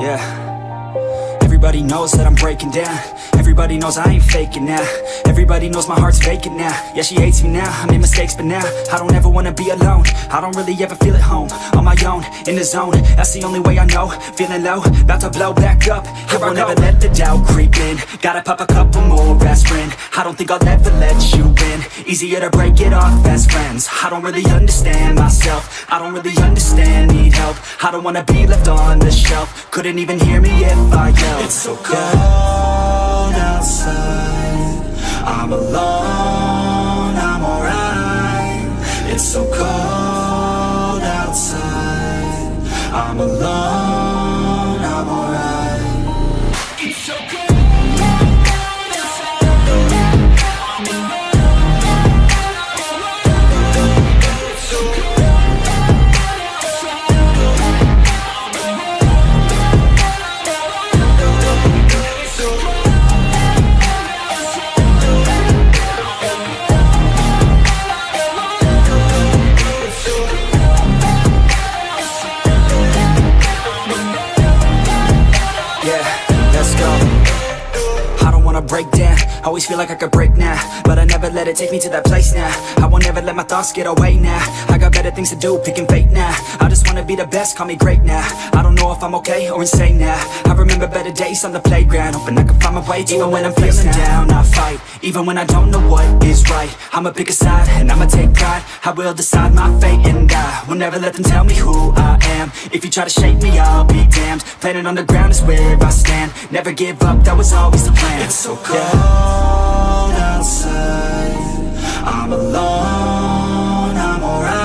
Yeah. Everybody knows that I'm breaking down. Everybody knows I ain't faking now. Everybody knows my heart's vacant now. Yeah, she hates me now, I made mistakes but now I don't ever wanna be alone. I don't really ever feel at home. On my own, in the zone, that's the only way I know. Feeling low, about to blow back up. I won't ever let the doubt creep in. Gotta pop a couple more aspirin. I don't think I'll ever let you in. Easier to break it off as friends. I don't really understand myself. I don't really understand, need help. I don't wanna be left on the shelf. Couldn't even hear me if I yelled. It's so cold outside, I'm alone, I'm alright. It's so cold outside, I'm alone, I'm alright. It's so cold. Break down, always feel like I could break now, but I never let it take me to that place now. I won't ever let my thoughts get away now. I got better things to do, picking fate now. I just wanna be the best, call me great now. I don't know if I'm okay or insane now. I remember better days on the playground, hoping I can find my way even when I'm feeling down. I fight, even when I don't know what is right. I'ma pick a side, and I'ma take pride. I will decide my fate, and I will never let them tell me who I am. If you try to shake me, I'll be damned. Planet on the ground is where I stand. Never give up, that was always the plan. It's so cold outside, I'm alone, I'm alright.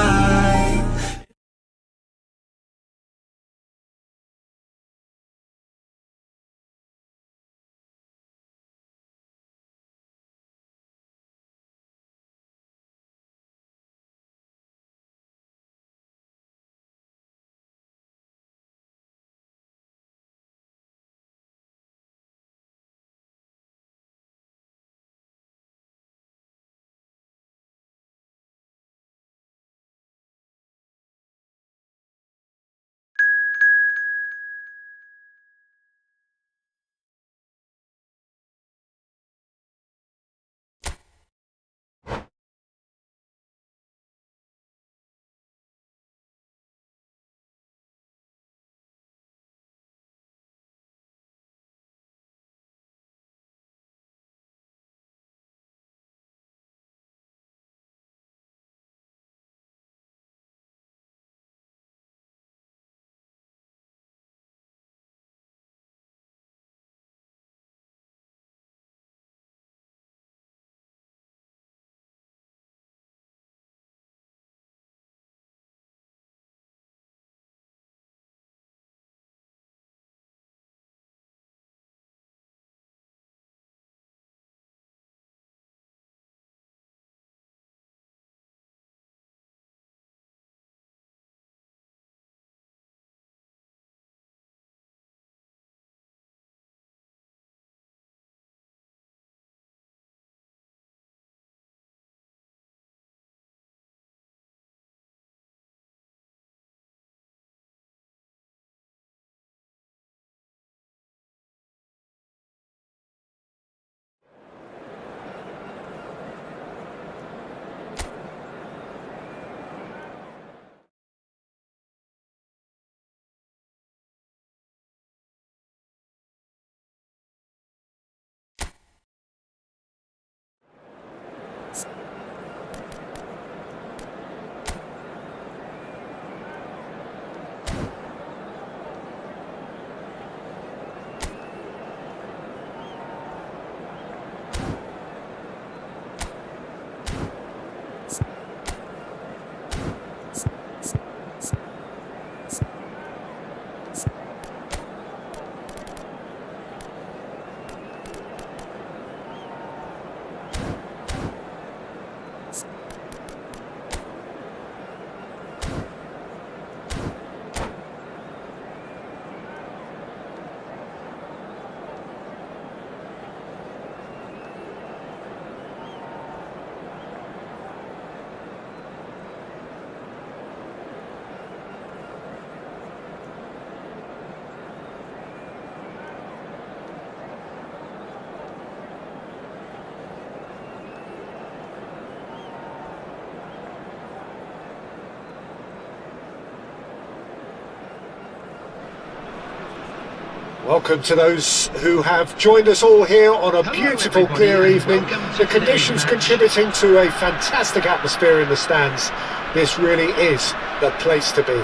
Welcome to those who have joined us all here on a beautiful, clear evening. The conditions contributing to a fantastic atmosphere in the stands. This really is the place to be.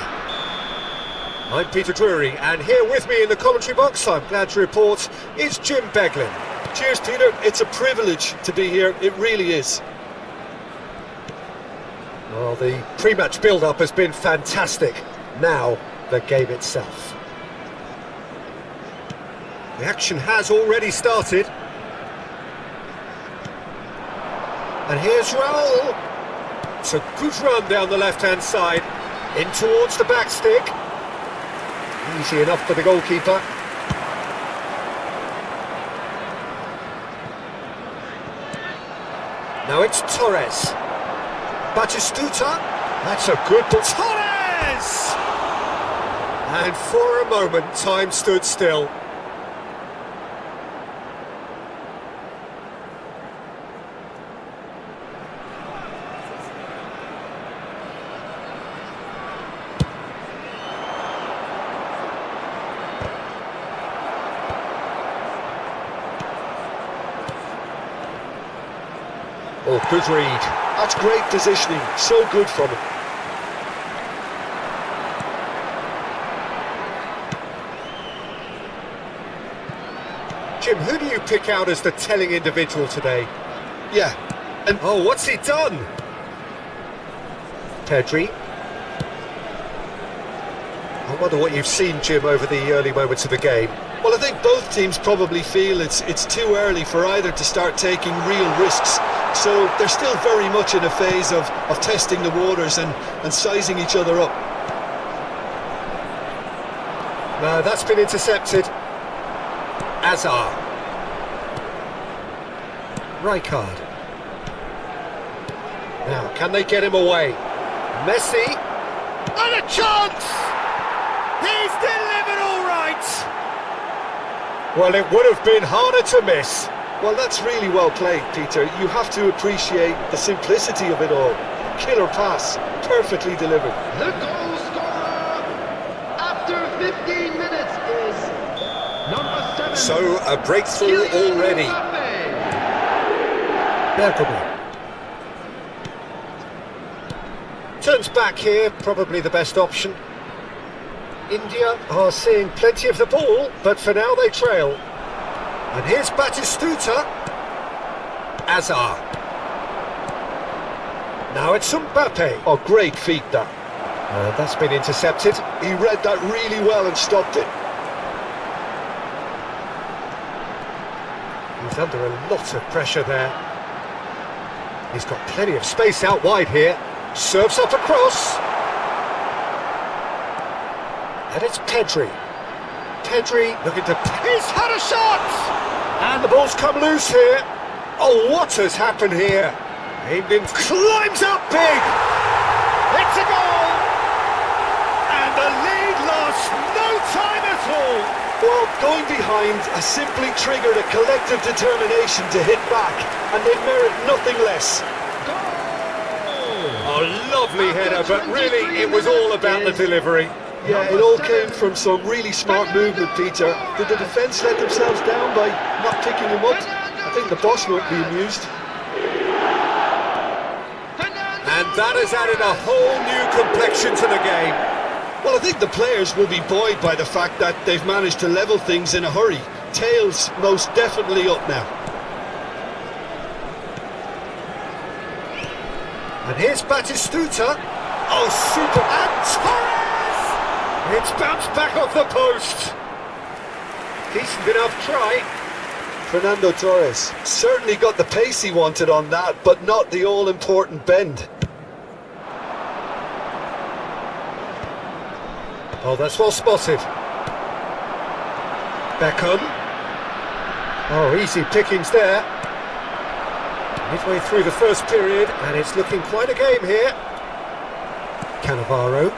I'm Peter Drury, and here with me in the commentary box, I'm glad to report, is Jim Beglin. Cheers, Peter. It's a privilege to be here. It really is. Well, the pre-match build-up has been fantastic. Now, the game itself. The action has already started. And here's Raul. It's a good run down the left-hand side. In towards the back stick. Easy enough for the goalkeeper. Now it's Torres. Batistuta. That's a good ball. Torres! And for a moment, time stood still. Oh, good read. That's great positioning. So good from him. Jim, who do you pick out as the telling individual today? Yeah. And oh, what's he done? Pedri. I wonder what you've seen, Jim, over the early moments of the game. well, I think both teams probably feel it's too early for either to start taking real risks. So they're still very much in a phase of testing the waters and sizing each other up. No, that's been intercepted. Azar. Rijkaard. Now, can they get him away? Messi. And a chance! He's delivered all right! Well, it would have been harder to miss. Well, that's really well played, Peter. You have to appreciate the simplicity of it all. Killer pass, perfectly delivered. The goal scorer after 15 minutes is number 7. So, a breakthrough already. Bergamo. Turns back here, probably the best option. India are seeing plenty of the ball, but for now they trail. And here's Batistuta. Azar. Now it's Mbappe. Oh, great feat that. That's been intercepted. He read that really well and stopped it. He's under a lot of pressure there. He's got plenty of space out wide here. Serves up across. And it's Pedri. Pedri looking to... He's had a shot! And the ball's come loose here. Oh, what has happened here? Aimed in... Climbs up big! It's a goal! And the lead lost no time at all! Well, going behind has simply triggered a collective determination to hit back, and they merit nothing less. Oh, lovely header, but really it was all about the delivery. Yeah, it all came from some really smart movement, Peter. Did the defence let themselves down by not picking him up? I think the boss won't be amused. And that has added a whole new complexion to the game. Well, I think the players will be buoyed by the fact that they've managed to level things in a hurry. Tails most definitely up now. And here's Batistuta. Oh, super. And Torres! It's bounced back off the post. Decent enough try. Fernando Torres certainly got the pace he wanted on that, but not the all-important bend. Oh, that's well spotted. Beckham. Oh, easy pickings there. Midway through the first period, and it's looking quite a game here. Cannavaro.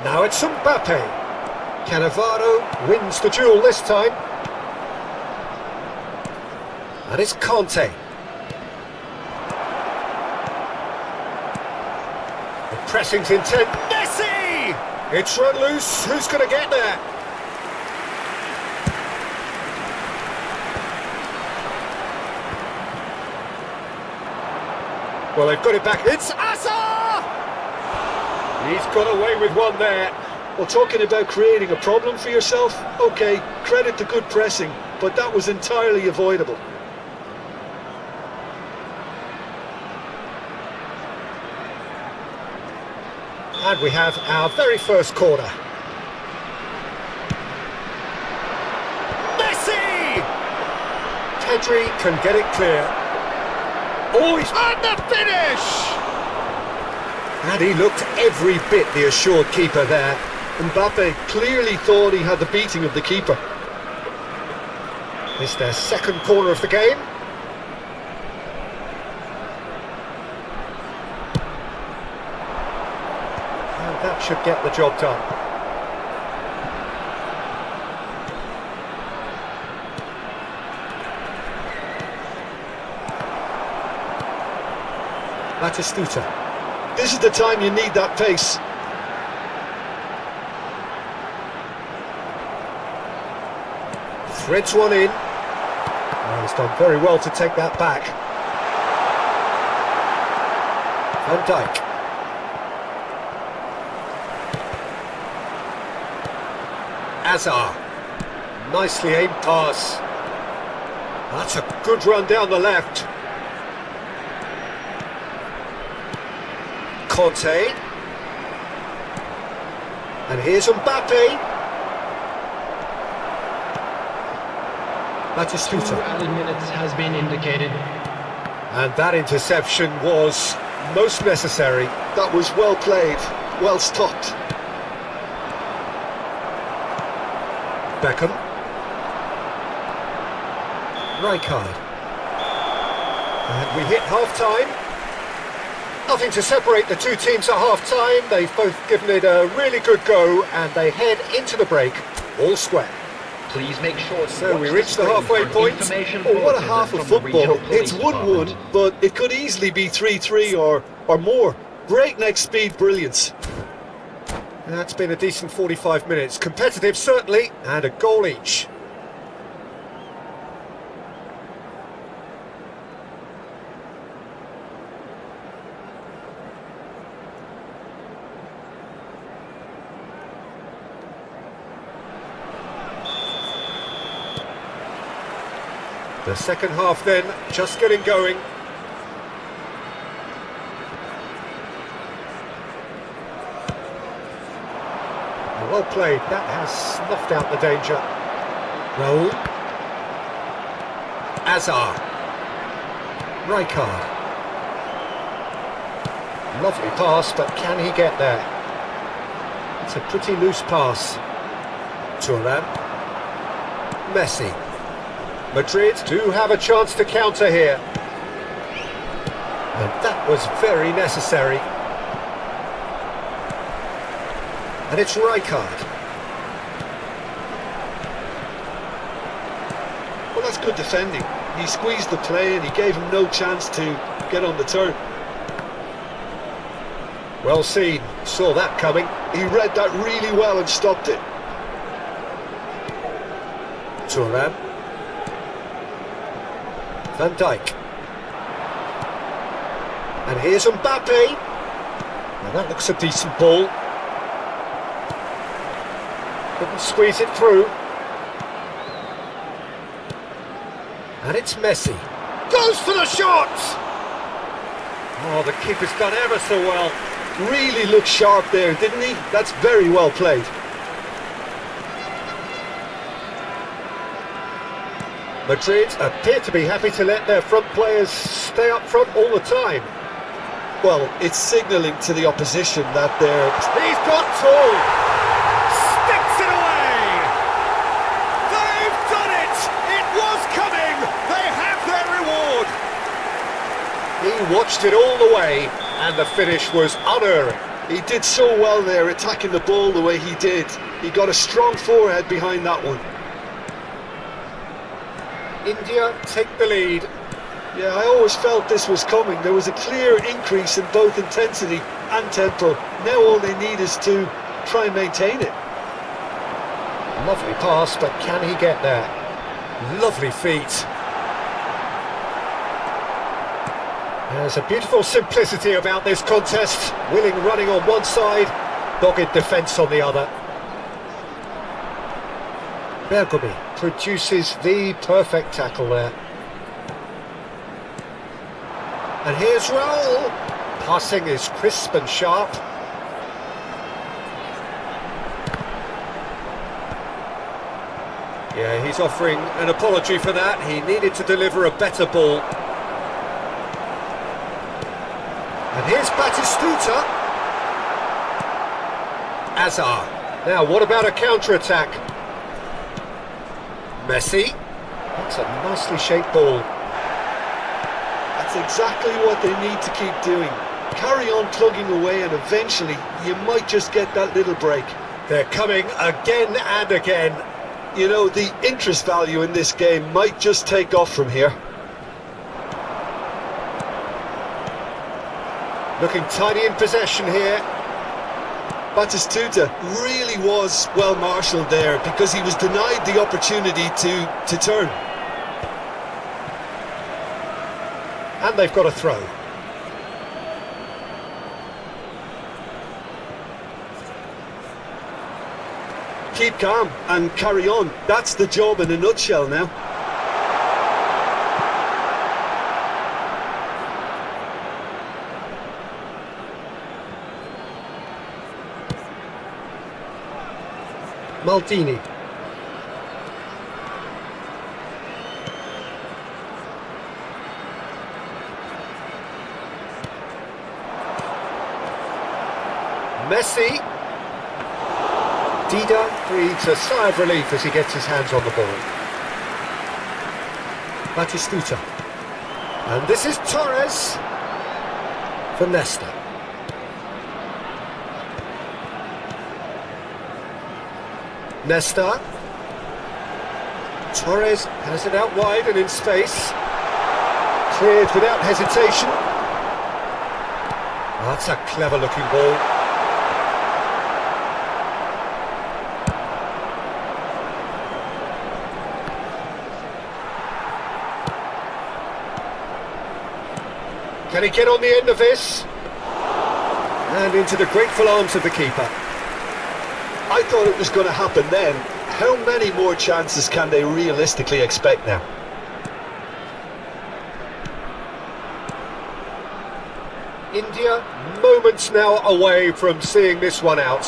Now it's Mbappe. Cannavaro wins the duel this time. And it's Conte. The pressing's intent. Messi! It's run loose. Who's going to get there? Well, they've got it back. It's Asa! He's got away with one there. Well, talking about creating a problem for yourself, okay, credit to good pressing, but that was entirely avoidable. And we have our very first corner. Messi! Pedri can get it clear. Oh, he's on the finish! And he looked every bit the assured keeper there. Mbappe clearly thought he had the beating of the keeper. It's their second corner of the game. And that should get the job done. Batistuta. This is the time you need that pace. Threads one in. Oh, he's done very well to take that back. Van Dijk. Azar. Nicely aimed pass. That's a good run down the left. Conte. And here's Mbappe. Batistuta. 2 added minutes has been indicated. And that interception was most necessary. That was well played, well stopped. Beckham. Rijkaard. And we hit half-time. Nothing to separate the two teams at half-time. They've both given it a really good go and they head into the break all square. Please make sure to So watch we the reached the screen halfway for point. information Oh, what a bulletin half of from the regional football. police It's 1-1, department. but it could easily be 3-3 or more. Breakneck speed brilliance. That's been a decent 45 minutes. Competitive, certainly, and a goal each. The second half then, just getting going. Well played, that has snuffed out the danger. Raul. Azar. Rijkaard. Lovely pass, but can he get there? It's a pretty loose pass. Thuram. Messi. Madrid do have a chance to counter here. And that was very necessary. And it's Rijkaard. Well, that's good defending. He squeezed the play and he gave him no chance to get on the turn. Well seen, saw that coming. He read that really well and stopped it. Thuram. Van Dijk. And here's Mbappe. Now that looks a decent ball. Couldn't squeeze it through. And it's Messi. Goes for the shot! Oh, the keeper's done ever so well. Really looked sharp there, didn't he? That's very well played. Madrid appear to be happy to let their front players stay up front all the time. Well, it's signalling to the opposition that they're... He's got tall. Sticks it away. They've done it. It was coming. They have their reward. He watched it all the way, and the finish was unerring. He did so well there, attacking the ball the way he did. He got a strong forehead behind that one. India take the lead. Yeah, I always felt this was coming. There was a clear increase in both intensity and tempo. Now all they need is to try and maintain it. Lovely pass, but can he get there? Lovely feet. There's a beautiful simplicity about this contest. Willing running on one side, dogged defence on the other. Bergomi produces the perfect tackle there. And here's Raul. Passing is crisp and sharp. Yeah, he's offering an apology for that. He needed to deliver a better ball. And here's Batistuta. Azar. Now, what about a counter-attack? Messi. That's a nicely shaped ball. That's exactly what they need to keep doing. Carry on plugging away and eventually you might just get that little break. They're coming again and again. You know, the interest value in this game might just take off from here. Looking tidy in possession here. Batistuta really was well marshalled there because he was denied the opportunity to turn. And they've got a throw. Keep calm and carry on. That's the job in a nutshell now. Maldini. Messi. Dida breathes a sigh of relief as he gets his hands on the ball. Batistuta. And this is Torres for Nesta. Nesta. Torres has it out wide and in space. Cleared without hesitation. Oh, that's a clever looking ball. Can he get on the end of this? And into the grateful arms of the keeper. I thought it was going to happen then. How many more chances can they realistically expect now? India moments now away from seeing this one out.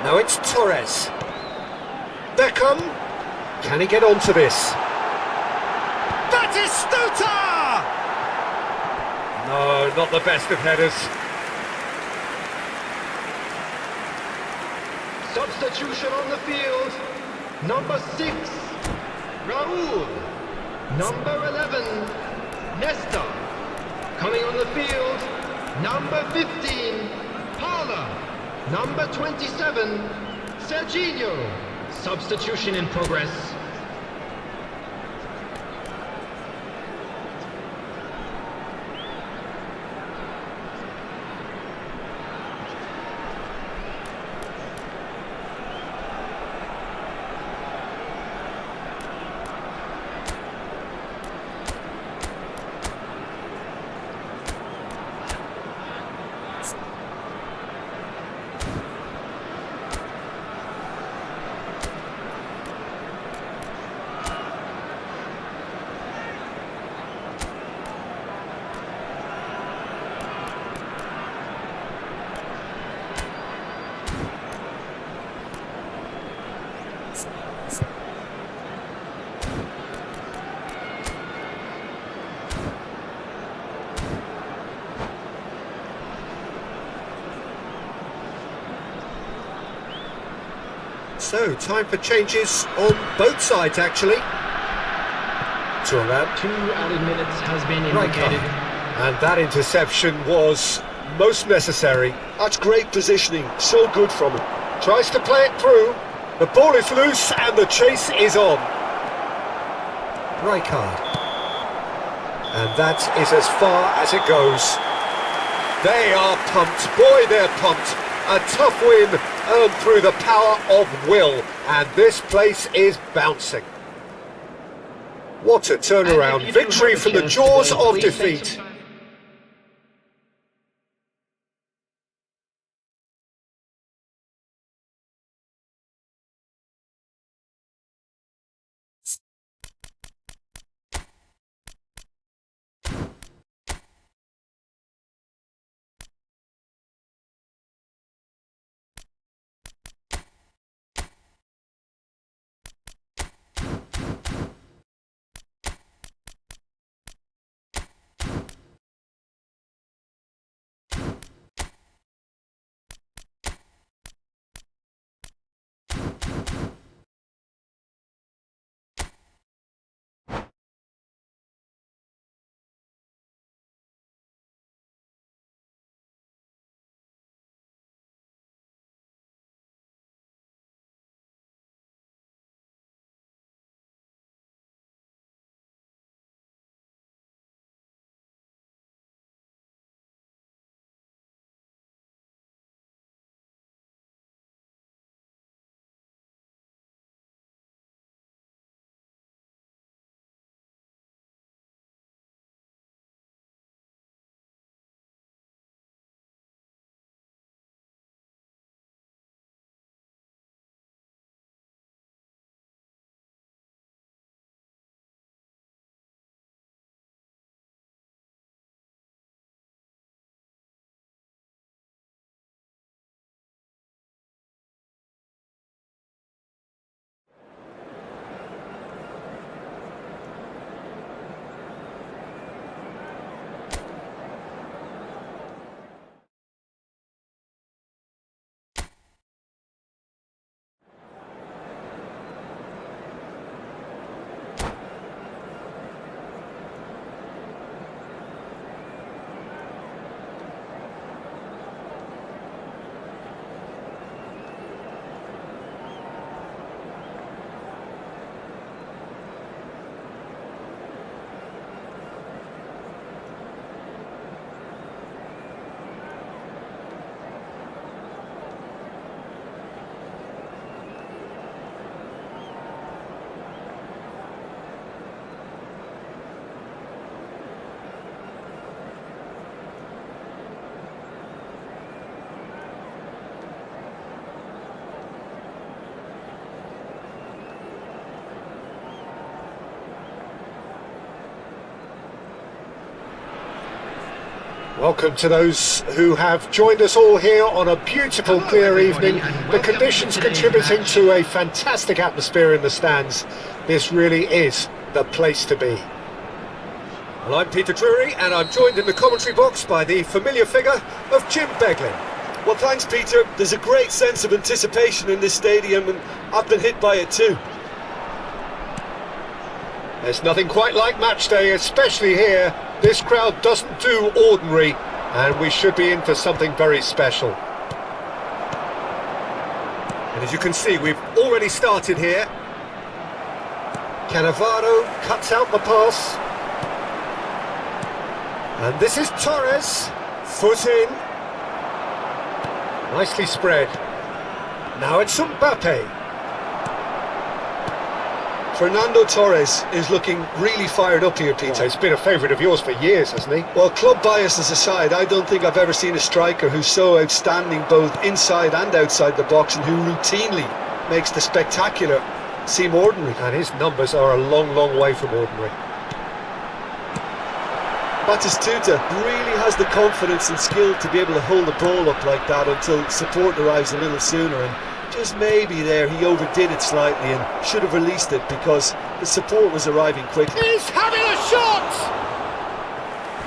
Now it's Torres. Beckham. Can he get onto this? Batistuta! No, not the best of headers. Substitution on the field. Number 6, Raul. Number 11, Nesta. Coming on the field, number 15, Paula. Number 27, Serginho. Substitution in progress. So, time for changes on both sides, actually. Thuram. 2 added minutes has been Right indicated. and that interception was most necessary. That's great positioning. So good from him. Tries to play it through. The ball is loose and the chase is on. Rijkaard. And that is as far as it goes. They are pumped. Boy, they're pumped. a tough win earned through the power of will, and this place is bouncing. What a turnaround, victory from the jaws of defeat. Welcome to those who have joined us all here on a beautiful, clear evening. The conditions contributing to a fantastic atmosphere in the stands. This really is the place to be. Well, I'm Peter Drury, and I'm joined in the commentary box by the familiar figure of Jim Beglin. Well, thanks, Peter. There's a great sense of anticipation in this stadium, and I've been hit by it too. There's nothing quite like match day, especially here. This crowd doesn't do ordinary, and we should be in for something very special. And as you can see, we've already started here. Cannavaro cuts out the pass. And this is Torres. Foot in. Nicely spread. Now it's Mbappe. Fernando Torres is looking really fired up here, Peter. Well, he's been a favourite of yours for years, hasn't he? Well, club biases aside, I don't think I've ever seen a striker who's so outstanding both inside and outside the box, and who routinely makes the spectacular seem ordinary. And his numbers are a long, long way from ordinary. Batistuta really has the confidence and skill to be able to hold the ball up like that until support arrives a little sooner, and just maybe there he overdid it slightly and should have released it because the support was arriving quickly. He's having a shot!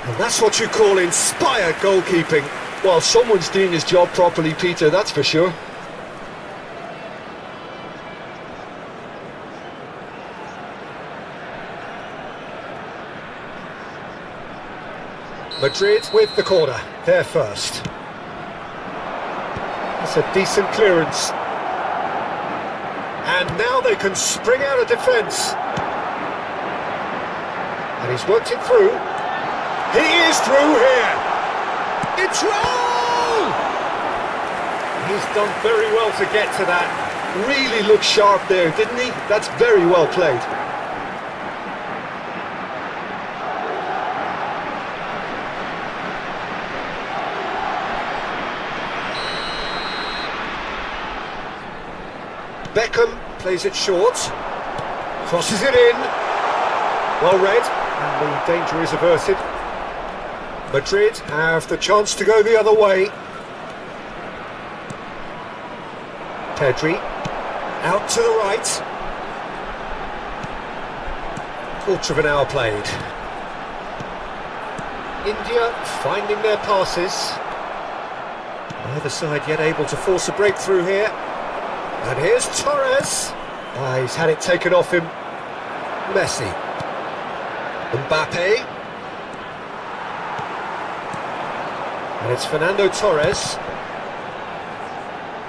And that's what you call inspired goalkeeping. Well, someone's doing his job properly, Peter, that's for sure. Madrid with the corner, they're first. That's a decent clearance. And now they can spring out of defence. And he's worked it through. He is through here. It's roll! He's done very well to get to that. Really looked sharp there, didn't he? That's very well played. Beckham plays it short, crosses it in, well read, and the danger is averted. Madrid have the chance to go the other way. Pedri, out to the right. Quarter of an hour played. India finding their passes. Neither side yet able to force a breakthrough here. And here's Torres. He's had it taken off him. Messi. Mbappe. And it's Fernando Torres.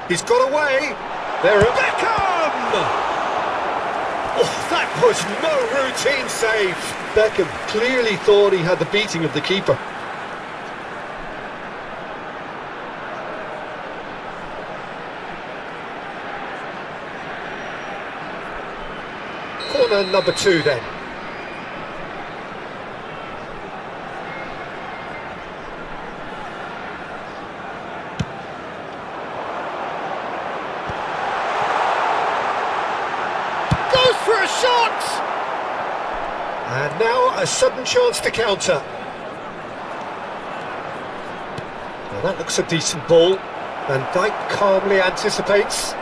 He's got away. There is Beckham! Oh, that was no routine save. Beckham clearly thought he had the beating of the keeper. Corner number 2 then. Goes for a shot! And now a sudden chance to counter. Well, that looks a decent ball. Van Dijk calmly anticipates.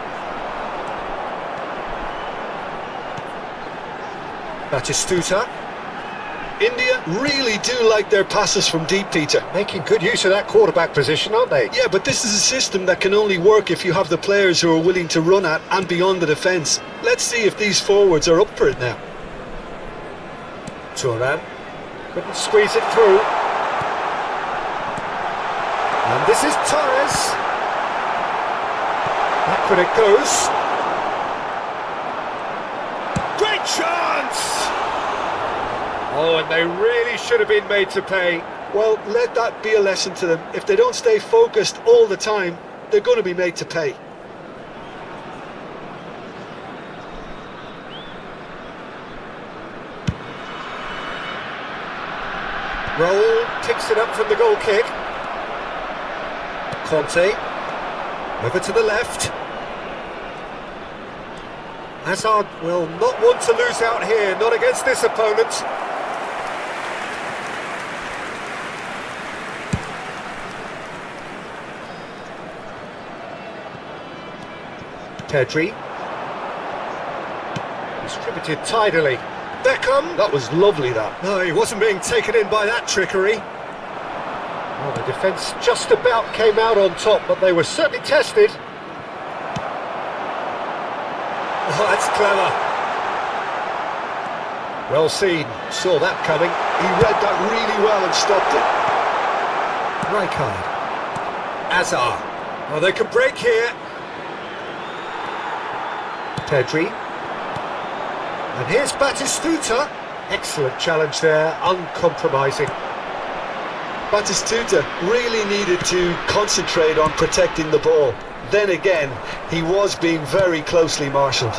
Batistuta. India really do like their passes from deep, Peter. Making good use of that quarterback position, aren't they? Yeah, but this is a system that can only work if you have the players who are willing to run at and beyond the defence. Let's see if these forwards are up for it now. Turan couldn't squeeze it through. And this is Torres. Backward it goes. Great chance! Oh, and they really should have been made to pay. Well, let that be a lesson to them. If they don't stay focused all the time, they're going to be made to pay. Raul picks it up from the goal kick. Conte, over to the left. Hazard will not want to lose out here, not against this opponent. Pedri. Distributed tidily. Beckham. That was lovely, that. No, he wasn't being taken in by that trickery. Well, the defence just about came out on top, but they were certainly tested. Oh, that's clever. Well seen. Saw that coming. He read that really well and stopped it. Rijkaard. Azar. Oh, they could break here. Pedri. And here's Batistuta. Excellent challenge there, uncompromising. Batistuta really needed to concentrate on protecting the ball. Then again, he was being very closely marshalled.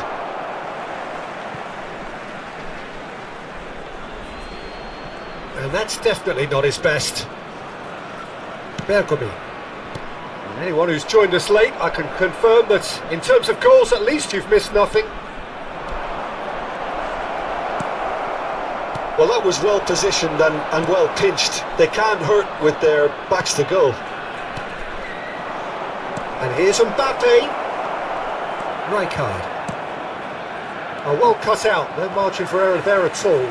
And that's definitely not his best. Bergomi. And anyone who's joined us late, I can confirm that in terms of goals, at least you've missed nothing. Well, that was well positioned and well pinched. They can't hurt with their backs to goal. And here's Mbappe. Rijkaard. Oh, well cut out, no margin for error there at all.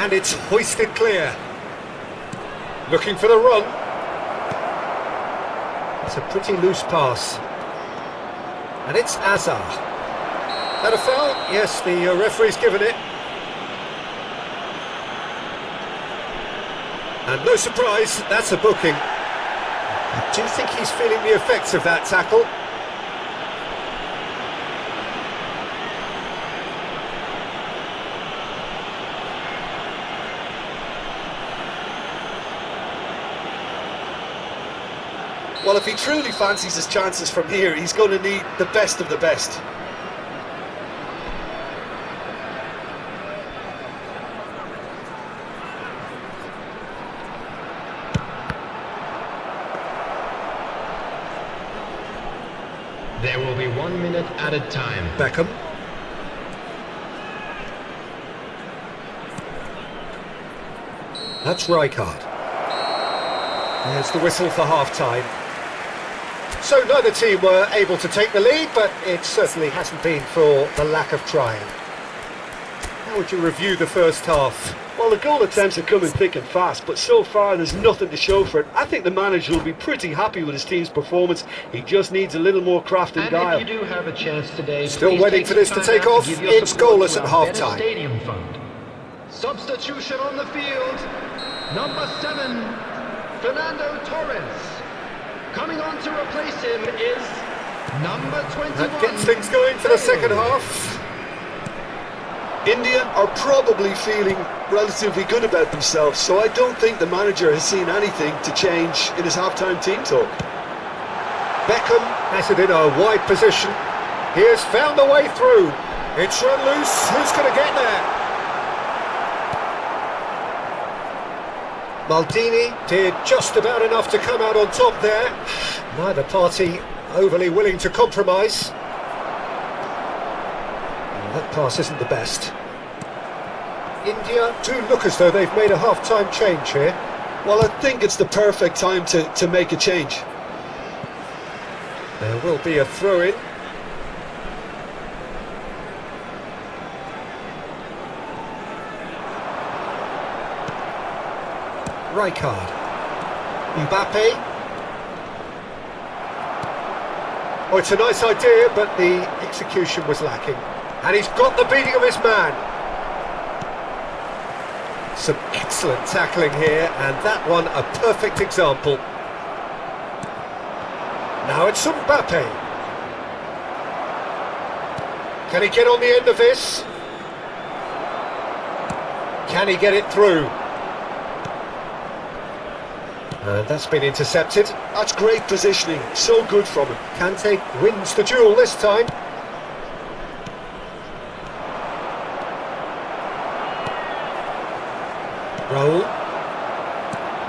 And it's hoisted clear. Looking for the run. It's a pretty loose pass. And it's Azar. That a foul? Yes, the referee's given it. And no surprise, that's a booking. I do think he's feeling the effects of that tackle. Well, if he truly fancies his chances from here, he's going to need the best of the best. There will be 1 minute added time. Beckham. That's Rijkaard. There's the whistle for half-time. So neither team were able to take the lead, but it certainly hasn't been for the lack of trying. How would you review the first half? Well, the goal attempts are coming thick and fast, but so far there's nothing to show for it. I think the manager will be pretty happy with his team's performance. He just needs a little more craft and guile. If you do have a chance today, Still waiting for this to take off. It's goalless at half-time. Stadium fund. Substitution on the field. Number 7, Fernando Torres. Coming on to replace him is number 21. That gets things going for the second half. India are probably feeling relatively good about themselves, so I don't think the manager has seen anything to change in his half-time team talk. Beckham has it in a wide position. He has found a way through. It's run loose. Who's going to get there? Maldini did just about enough to come out on top there. Neither party overly willing to compromise. That pass isn't the best. India do look as though they've made a half-time change here. Well, I think it's the perfect time to make a change. There will be a throw-in. Rijkaard. Mbappe. Oh, it's a nice idea, but the execution was lacking. And he's got the beating of his man. Some excellent tackling here, and that one a perfect example. Now it's Mbappe. Can he get on the end of this? Can he get it through? And that's been intercepted. That's great positioning, so good from him. Kante wins the duel this time. Raul.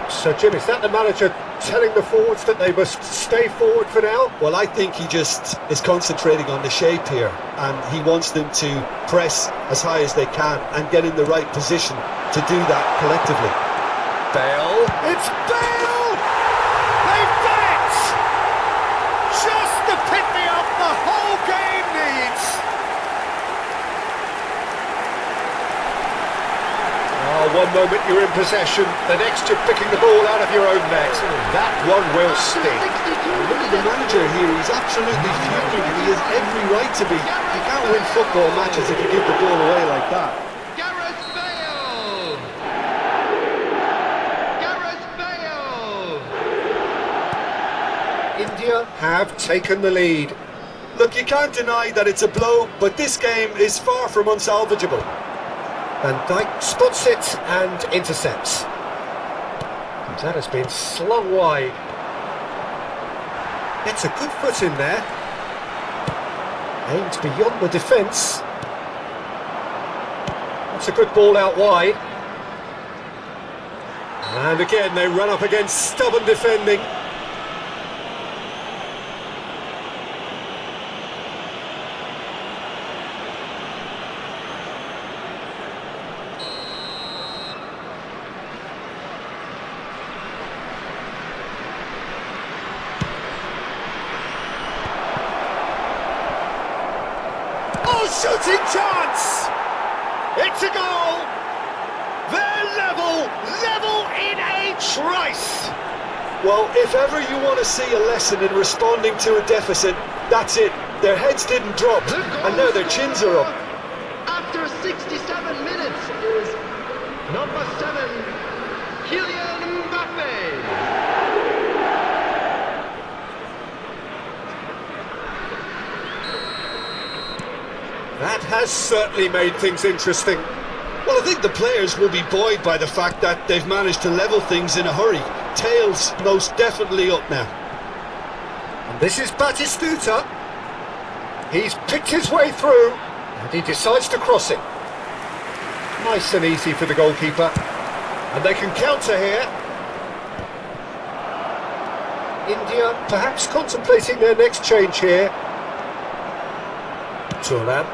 So Jim, is that the manager telling the forwards that they must stay forward for now? Well, I think he just is concentrating on the shape here, and he wants them to press as high as they can and get in the right position to do that collectively. Bale. It's Bale! They've done it! Just the pick-me-up the whole game needs! One moment you're in possession, the next you're picking the ball out of your own net. That one will sting. Look at the manager here, he's absolutely fuming, and he has every right to be. You can't win football matches if you give the ball away like that. Gareth Bale! Gareth Bale! India have taken the lead. Look, you can't deny that it's a blow, but this game is far from unsalvageable. Van Dijk spots it and intercepts. And that has been slung wide. It's a good foot in there. Aimed beyond the defence. That's a good ball out wide. And again they run up against stubborn defending. Shooting chance! It's a goal! They're level in a trice! Well, if ever you want to see a lesson in responding to a deficit, that's it. Their heads didn't drop, and now their chins are up. After 67 minutes is number 7, Kylian Mbappe. That has certainly made things interesting. Well, I think the players will be buoyed by the fact that they've managed to level things in a hurry. Tails most definitely up now. And this is Batistuta. He's picked his way through, and he decides to cross it. Nice and easy for the goalkeeper. And they can counter here. India perhaps contemplating their next change here. Turan.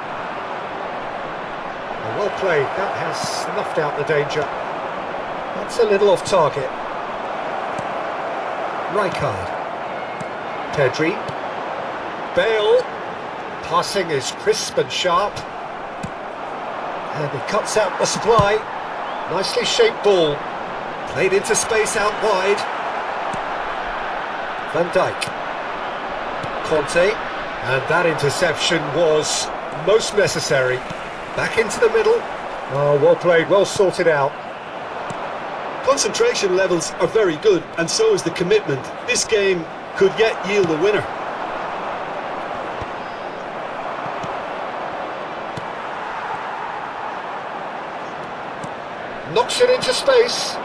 Well played, that has snuffed out the danger. That's a little off target. Rijkaard. Pedri. Bale. Passing is crisp and sharp. And he cuts out the supply. Nicely shaped ball. Played into space out wide. Van Dijk. Conte. And that interception was most necessary. Back into the middle. Oh, well played, well sorted out. Concentration levels are very good, and so is the commitment. This game could yet yield a winner. Knocks it into space.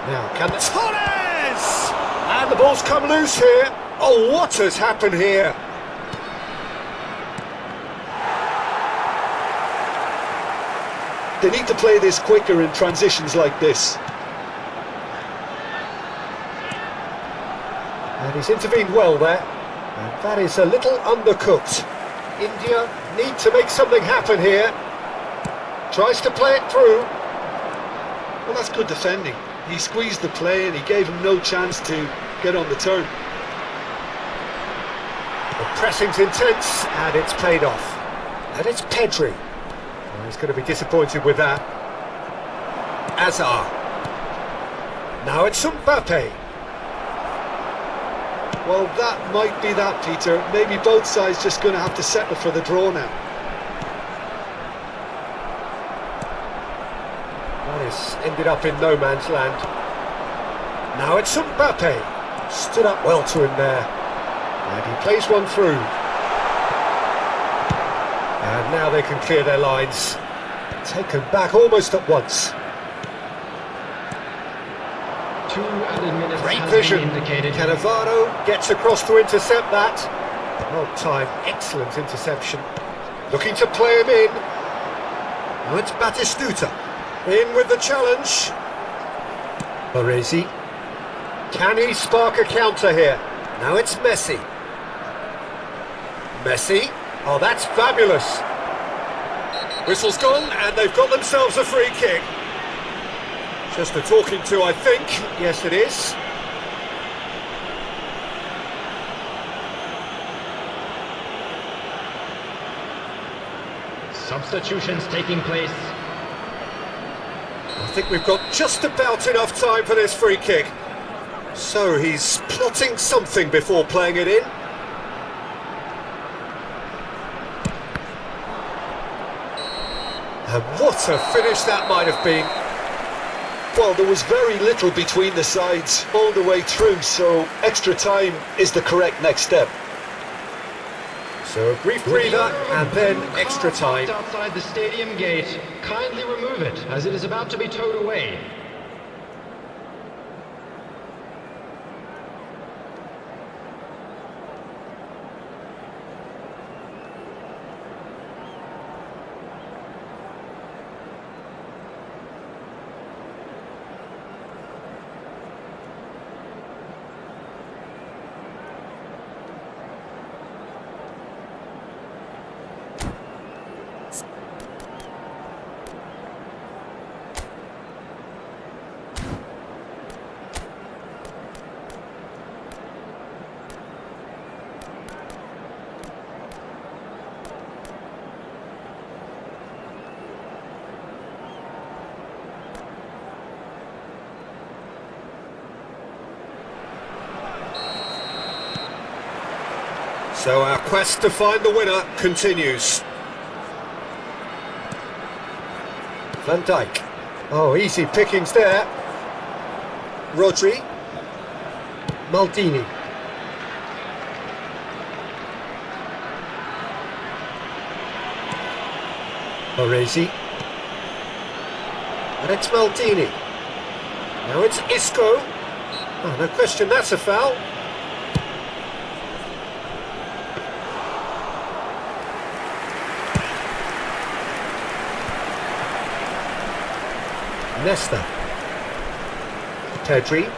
Now can the... Torres! And the ball's come loose here. Oh, what has happened here? They need to play this quicker in transitions like this. And he's intervened well there. And that is a little undercooked. India need to make something happen here. Tries to play it through. Well, that's good defending. He squeezed the play and he gave him no chance to get on the turn. The pressing's intense and it's paid off. And it's Pedri. Well, he's going to be disappointed with that. Azar. Now it's Mbappe. Well, that might be that, Peter. Maybe both sides just going to have to settle for the draw now. That has ended up in no man's land. Now it's Mbappe. Stood up well to him there. And he plays one through. And now they can clear their lines. Taken back almost at once. 2 added minutes Great has vision. been indicated. Cannavaro gets across to intercept that. Well timed, excellent interception. Looking to play him in. Now it's Batistuta. In with the challenge. Baresi. Can he spark a counter here? Now it's Messi. Messi. Oh, that's fabulous. Whistle's gone and they've got themselves a free kick. Just a talking to, I think. Yes, it is. Substitutions taking place. I think we've got just about enough time for this free kick. So he's plotting something before playing it in. And what a finish that might have been. Well, there was very little between the sides all the way through, so extra time is the correct next step. So a brief breather and then extra time. Outside the stadium gate. Kindly remove it, as it is about to be towed away. So our quest to find the winner continues. Van Dijk. Oh, easy pickings there. Rodri. Maldini. Baresi. And it's Maldini. Now it's Isco. Oh, no question, that's a foul. Nesta. Pedri.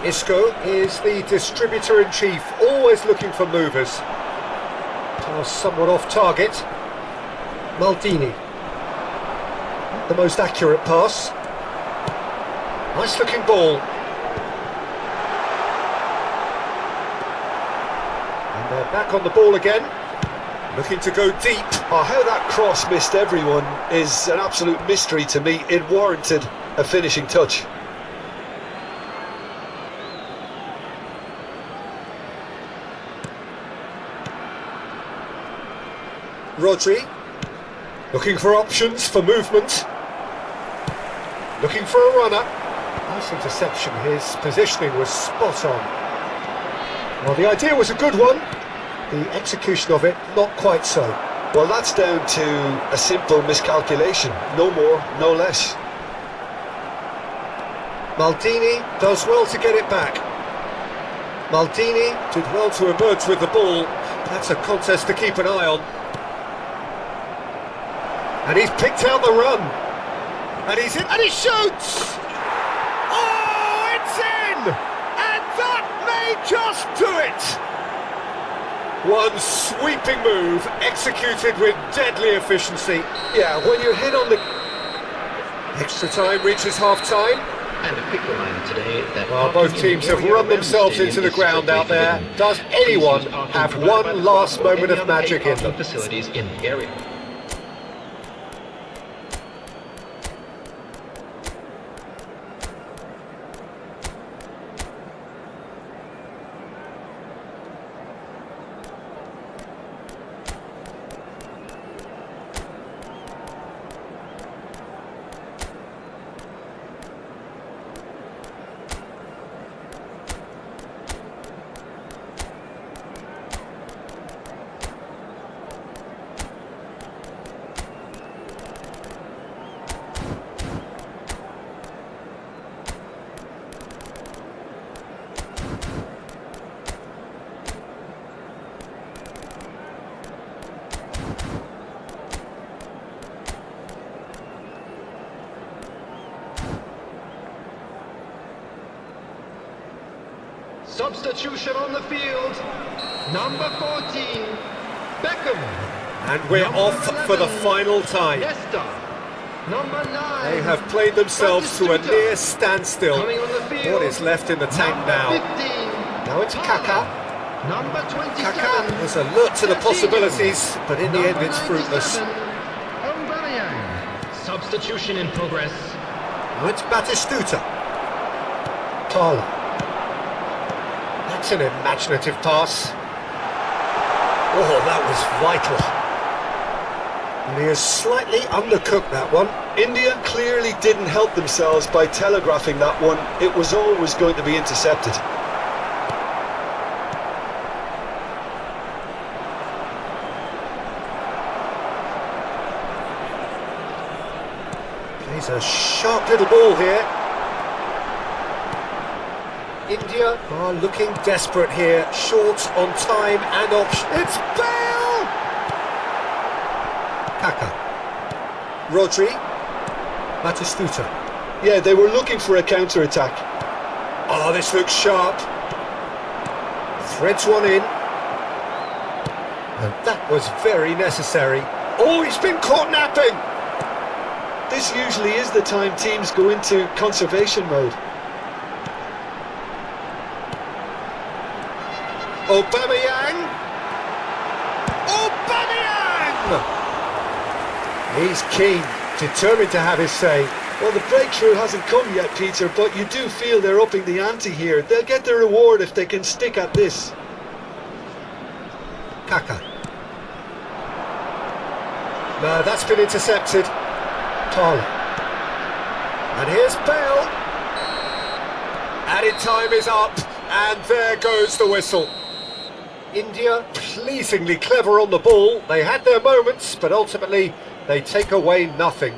Isco is the distributor-in-chief, always looking for movers. Pass somewhat off target. Maldini. Not the most accurate pass. Nice looking ball. And they're back on the ball again. Looking to go deep. Oh, how that cross missed everyone is an absolute mystery to me. It warranted a finishing touch. Rodri. Looking for options for movement. Looking for a runner. Nice interception. His positioning was spot on. Well, the idea was a good one. The execution of it, not quite so. Well, that's down to a simple miscalculation. No more, no less. Maldini does well to get it back. Maldini did well to emerge with the ball. That's a contest to keep an eye on. And he's picked out the run. And he's in, and he shoots! Oh, it's in! And that may just do it! One sweeping move, executed with deadly efficiency. Yeah, when you're hit on the... Extra time reaches half-time. And a quick reminder today that Well, both teams have run themselves into the ground out there. Does anyone have one last moment of magic in them? Facilities in the area. Substitution on the field, number 14, Beckham. And we're Number off 11, for the final time. Nesta. Number 9. They have played themselves to a near standstill. Coming on the field, What is left in the tank number now? 15, Now it's Kaka. Number 27. Kaka was alert to the possibilities, but in the end it's fruitless. Aubameyang. Substitution in progress. Now it's Batistuta. Tala. That's an imaginative pass. Oh, that was vital. And he has slightly undercooked that one. India clearly didn't help themselves by telegraphing that one. It was always going to be intercepted. Plays a sharp little ball here. India are looking desperate here, short on time and option. It's Bale! Kaka. Rodri. Batistuta. Yeah, they were looking for a counter-attack. Oh, this looks sharp. Threads one in. And that was very necessary. Oh, he's been caught napping! This usually is the time teams go into conservation mode. Aubameyang! Aubameyang! He's keen, determined to have his say. Well, the breakthrough hasn't come yet, Peter, but you do feel they're upping the ante here. They'll get their reward if they can stick at this. Kaka. No, that's been intercepted. Tala. And here's Bale. Added time is up, and there goes the whistle. India pleasingly clever on the ball. They had their moments, but ultimately they take away nothing.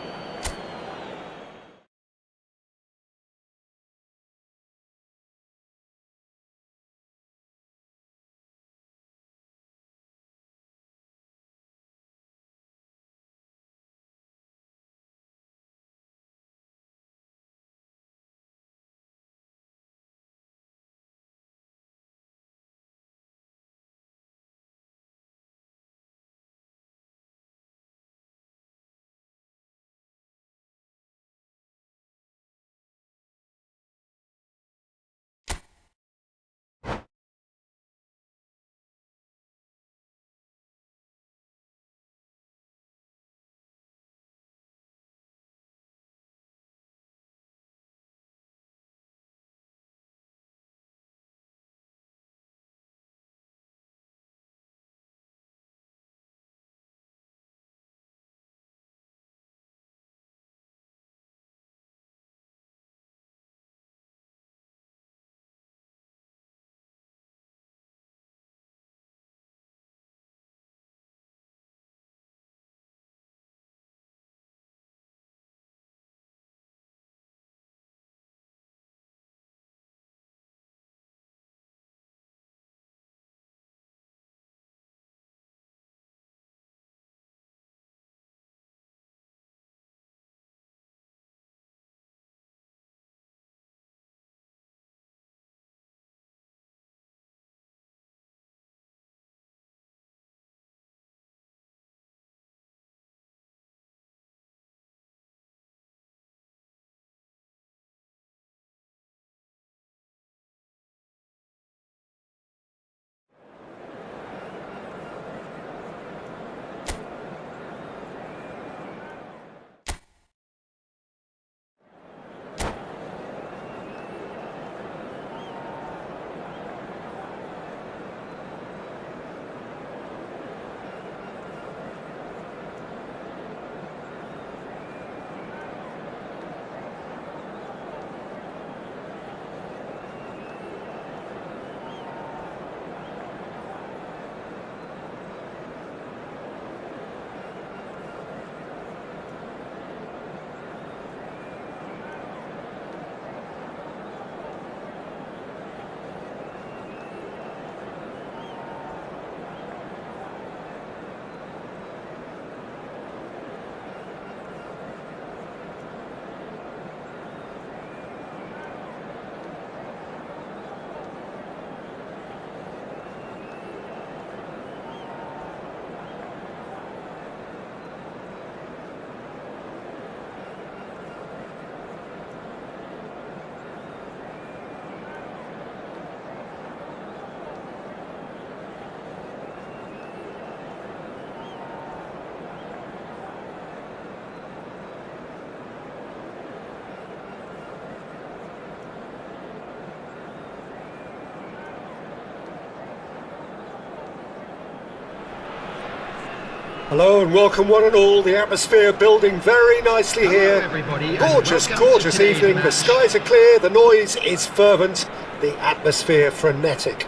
Hello and welcome one and all. The atmosphere building very nicely here. everybody, and Gorgeous, welcome to gorgeous today's evening. The match. skies are clear, the noise is fervent, the atmosphere frenetic.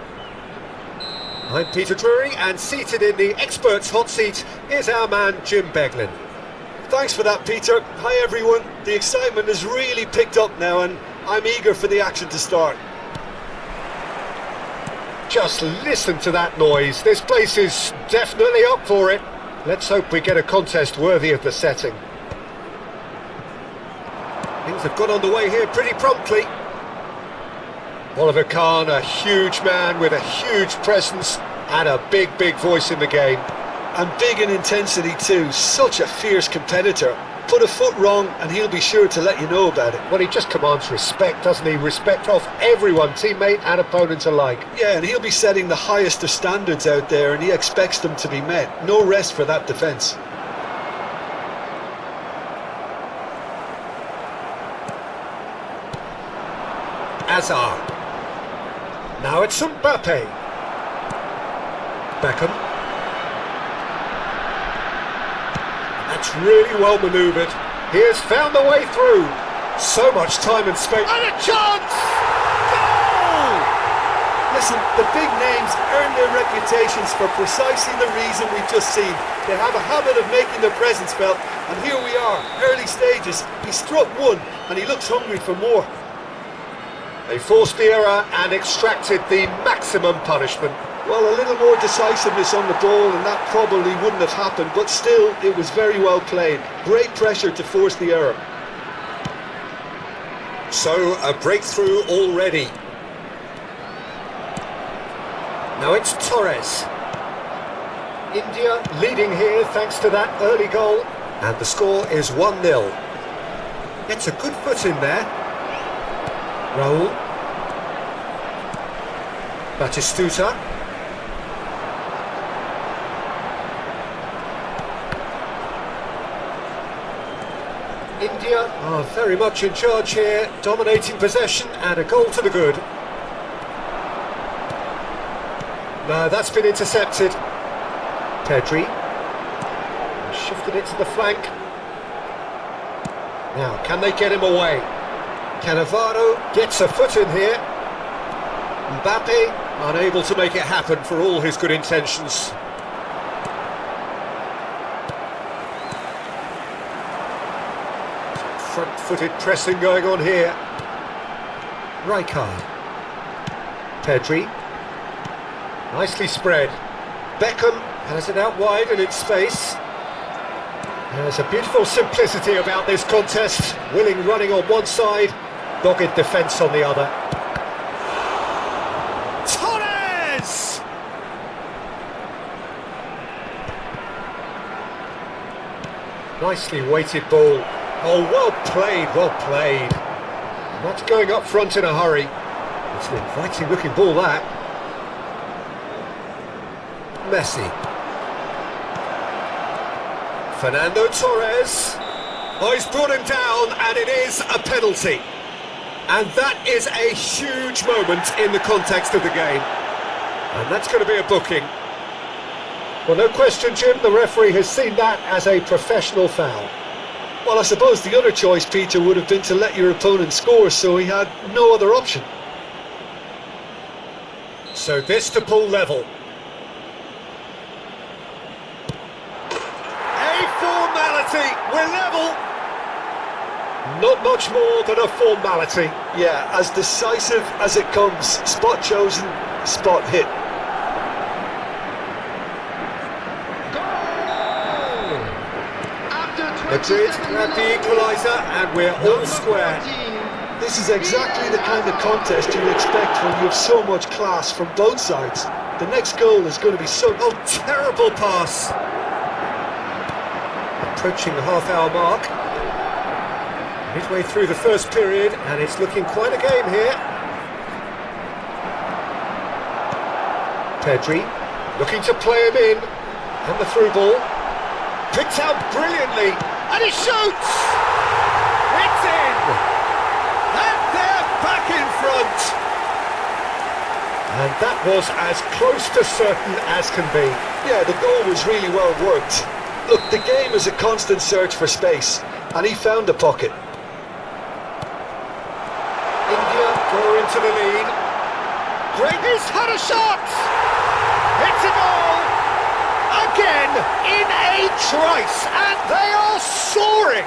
I'm Peter Drury, and seated in the experts' hot seat is our man Jim Beglin. Thanks for that, Peter. Hi everyone. The excitement has really picked up now and I'm eager for the action to start. Just listen to that noise. This place is definitely up for it. Let's hope we get a contest worthy of the setting. Things have got underway here pretty promptly. Oliver Kahn, a huge man with a huge presence and a big voice in the game. And big in intensity too. Such a fierce competitor. Put a foot wrong and he'll be sure to let you know about it. Well, he just commands respect, doesn't he? Respect of everyone, teammate and opponent alike. Yeah, and he'll be setting the highest of standards out there and he expects them to be met. No rest for that defence. Azar. Now it's Mbappe. Beckham. That's really well manoeuvred. He has found the way through. So much time and space. And a chance! Goal! Listen, the big names earn their reputations for precisely the reason we've just seen. They have a habit of making their presence felt, and here we are, early stages. He struck one, and he looks hungry for more. They forced the error and extracted the maximum punishment. Well, a little more decisiveness on the ball and that probably wouldn't have happened, but still, it was very well played. Great pressure to force the error. So, a breakthrough already. Now it's Torres. India leading here thanks to that early goal. And the score is 1-0. Gets a good foot in there. Raul. Batistuta. India are very much in charge here, dominating possession and a goal to the good. No, that's been intercepted. Pedri shifted it to the flank. Now, can they get him away? Cannavaro gets a foot in here. Mbappe unable to make it happen for all his good intentions. Front-footed pressing going on here. Rijkaard. Pedri. Nicely spread. Beckham has it out wide and in space. There's a beautiful simplicity about this contest. Willing running on one side, dogged defence on the other. Torres! Nicely weighted ball. Oh, well played, well played. Not going up front in a hurry. It's an inviting looking ball, that. Messi. Fernando Torres. Oh, he's brought him down, and it is a penalty. And that is a huge moment in the context of the game. And that's going to be a booking. Well, no question, Jim, the referee has seen that as a professional foul. Well, I suppose the other choice, Peter, would have been to let your opponent score, so he had no other option. So this to pull level. A formality, we're level. Not much more than a formality. Yeah, as decisive as it comes. Spot chosen, spot hit. Madrid grab the equaliser and we're all square. This is exactly the kind of contest you'd expect when you have so much class from both sides. The next goal is going to be so... Oh, terrible pass! Approaching the half-hour mark. Midway through the first period, and it's looking quite a game here. Pedri, looking to play him in. And the through ball. Picked out brilliantly. And he shoots! It's in! And they're back in front! And that was as close to certain as can be. Yeah, the goal was really well worked. Look, the game is a constant search for space, and he found the pocket. India go into the lead. Great, he's had a shot! It's a goal! Again, in a trice, and they are soaring!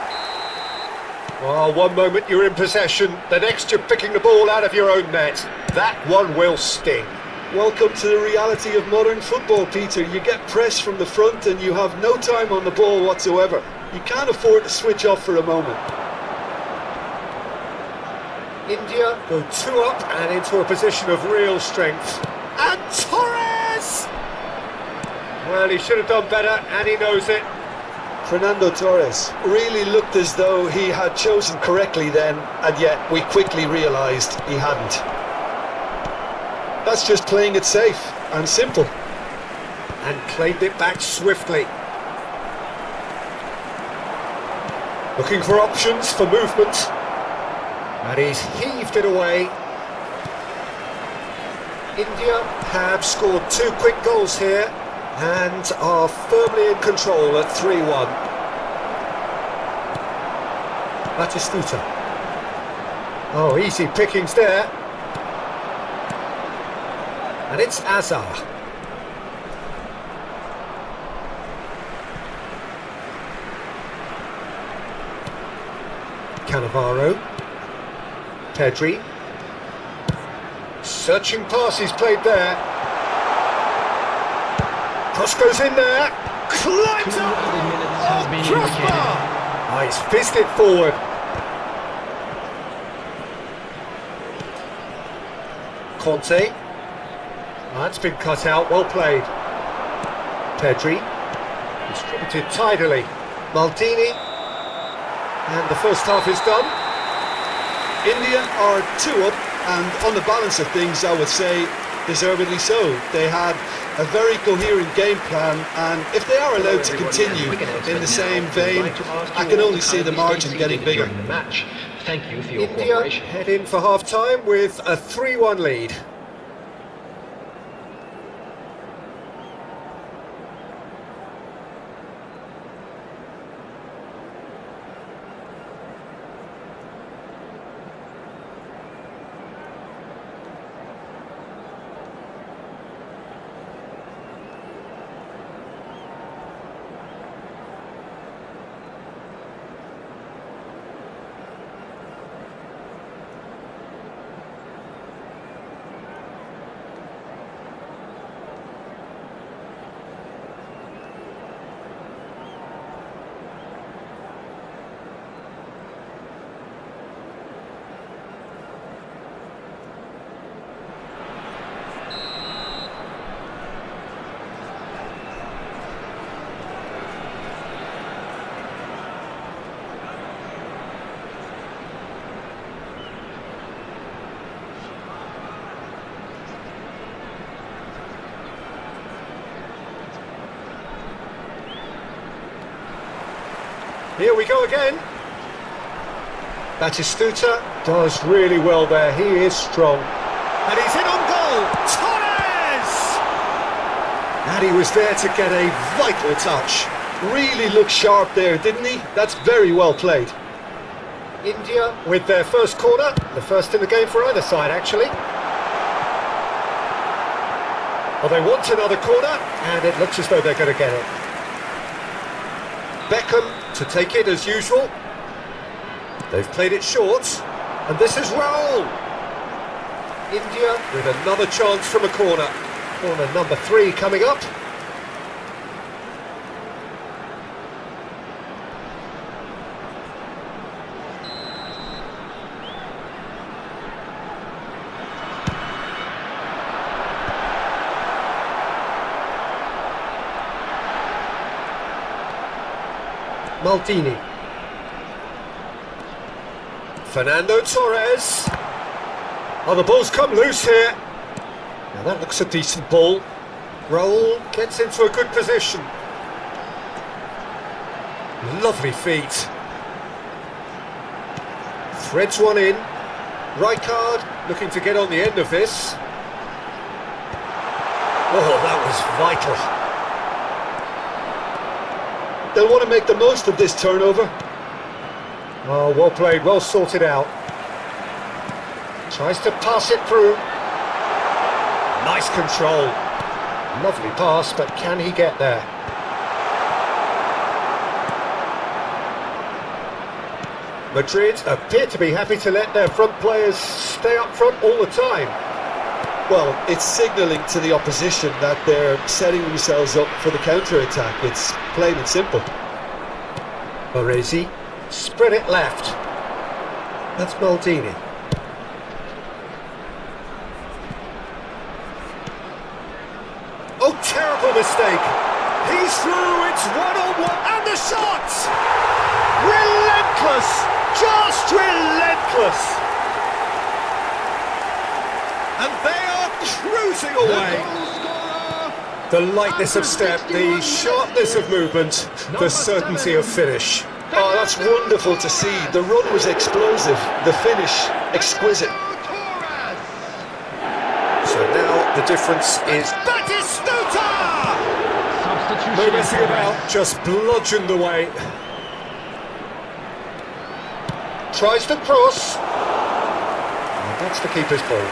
Well, one moment you're in possession, the next you're picking the ball out of your own net. That one will sting. Welcome to the reality of modern football, Peter. You get pressed from the front and you have no time on the ball whatsoever. You can't afford to switch off for a moment. India go 2 up and into a position of real strength. And Torres! Well, he should have done better, and he knows it. Fernando Torres really looked as though he had chosen correctly then, and yet we quickly realised he hadn't. That's just playing it safe and simple. And claimed it back swiftly. Looking for options for movement. And he's heaved it away. India have scored 2 quick goals here and are firmly in control at 3-1. Batistuta. Oh, easy pickings there. And it's Azar. Cannavaro. Pedri. Searching passes played there. Cross goes in there. Climbs up. Oh, crossbar. Oh, he's fizzed it forward. Conte. That's been cut out, well played. Pedri, distributed tidily. Maldini, and the first half is done. India are 2 up, and on the balance of things, I would say deservedly so. They had a very coherent game plan, and if they are allowed to continue in the same vein, I can only see the margin getting bigger. Thank you for your India cooperation. head in for half-time with a 3-1 lead. Here we go again. Batistuta does really well there. He is strong. And he's in on goal. Torres! And he was there to get a vital touch. Really looked sharp there, didn't he? That's very well played. India with their first corner. The first in the game for either side, actually. Well, they want another corner, and it looks as though they're going to get it. Beckham to take it as usual. They've played it short, and this is Raul. India with another chance from a corner. Corner number 3 coming up. Maldini. Fernando Torres. Oh, the ball's come loose here. Now that looks a decent ball. Raul gets into a good position. Lovely feet. Threads one in. Rijkaard looking to get on the end of this. Oh, that was vital. They'll want to make the most of this turnover. Oh, well played, well sorted out. Tries to pass it through. Nice control. Lovely pass, but can he get there? Madrid appear to be happy to let their front players stay up front all the time. Well, it's signalling to the opposition that they're setting themselves up for the counter-attack. It's plain and simple. Baresi, spread it left. That's Maldini. Oh, terrible mistake. He's through, it's one-on-one, and the shot! Relentless, just relentless. And they are cruising away. The lightness of step, the sharpness of movement, the certainty of finish. Oh, that's wonderful to see. The run was explosive, the finish exquisite. So now the difference is Batistuta! No messing about, just bludgeoned away. Tries to cross. And that's the keeper's ball.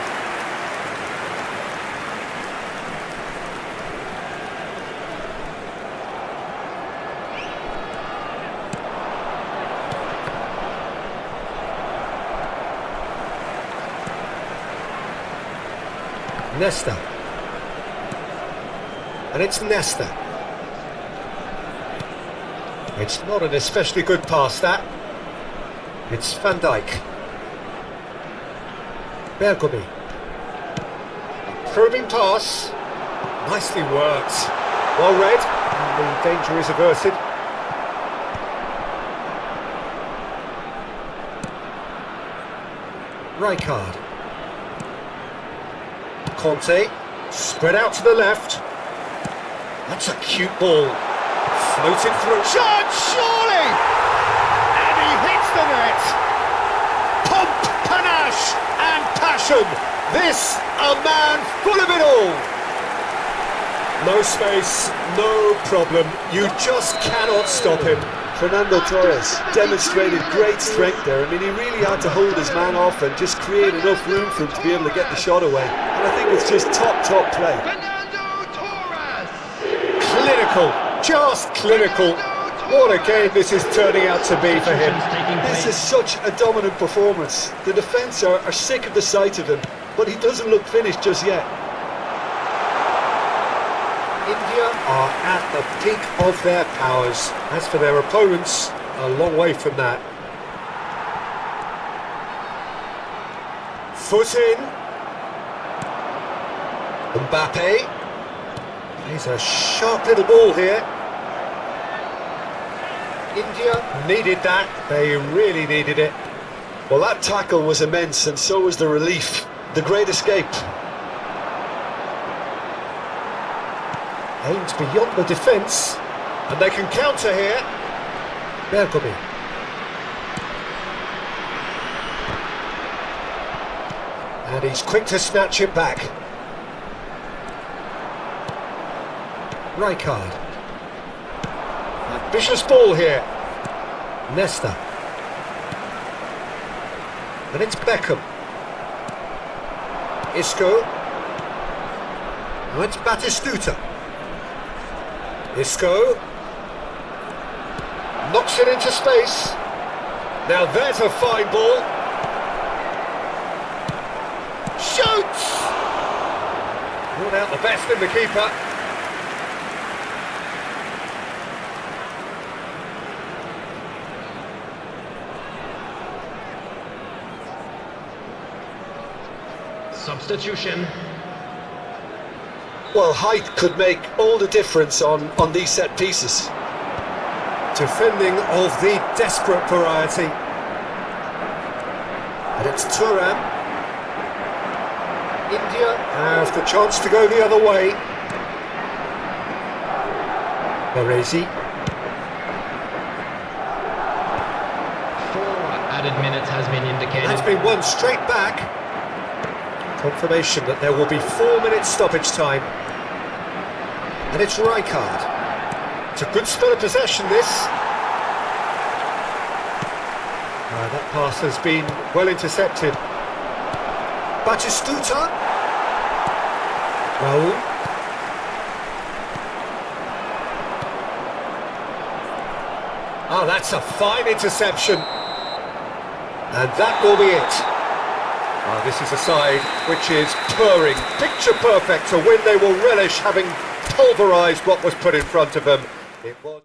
Nesta. And it's Nesta. It's not an especially good pass, that. It's Van Dijk. Bergomi. Probing pass. Nicely worked. Well read. And the danger is averted. Rijkaard. Conte, spread out to the left. That's a cute ball. Floated through. Shot, surely! And he hits the net. Pomp, panache, and passion. This, a man full of it all. No space, no problem. You just cannot stop him. Fernando Torres demonstrated great strength there. I mean, he really had to hold his man off and just create enough room for him to be able to get the shot away. And I think it's just top play. Fernando Torres! Clinical, just clinical. What a game this is turning out to be for him. This is such a dominant performance. The defence are sick of the sight of him, but he doesn't look finished just yet. India are at the peak of their powers. As for their opponents, a long way from that. Foot in. Mbappe. Plays a sharp little ball here. India needed that. They really needed it. Well, that tackle was immense, and so was the relief. The great escape. Aimed beyond the defence, and they can counter here. Bergomi. And he's quick to snatch it back. Rijkaard. Ambitious ball here. Nesta. And it's Beckham. Isco. Now it's Batistuta. Isco knocks it into space. Now there's a fine ball. Shoots! Not out the best in the keeper. Substitution. Well, height could make all the difference on these set pieces. Defending of the desperate variety. And it's Thuram. India have the chance to go the other way. Baresi. 4 added minutes has been indicated. That's been won straight back. Confirmation that there will be 4 minutes stoppage time. And it's Rijkaard. It's a good spell of possession, this. That pass has been well intercepted. Batistuta. Raul. Oh, that's a fine interception. And that will be it. Oh, this is a side which is purring, picture perfect, a win they will relish, having pulverised what was put in front of them. It was...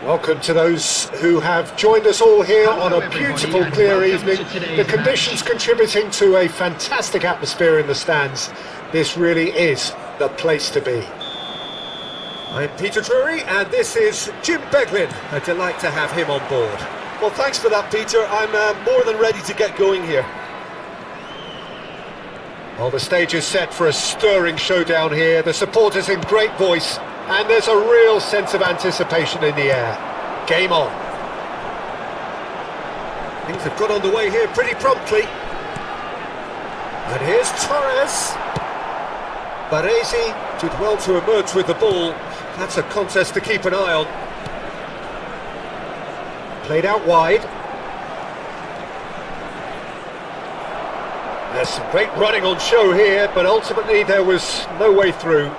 Welcome to those who have joined us all here on a beautiful, clear evening. The conditions contributing to a fantastic atmosphere in the stands. This really is the place to be. I'm Peter Drury, and this is Jim Beglin. A delight to have him on board. Well, thanks for that, Peter. I'm more than ready to get going here. Well, the stage is set for a stirring showdown here. The supporters in great voice, and there's a real sense of anticipation in the air. Game on. Things have got underway here pretty promptly. And here's Torres. Baresi did well to emerge with the ball. That's a contest to keep an eye on. Played out wide. There's some great running on show here, but ultimately there was no way through.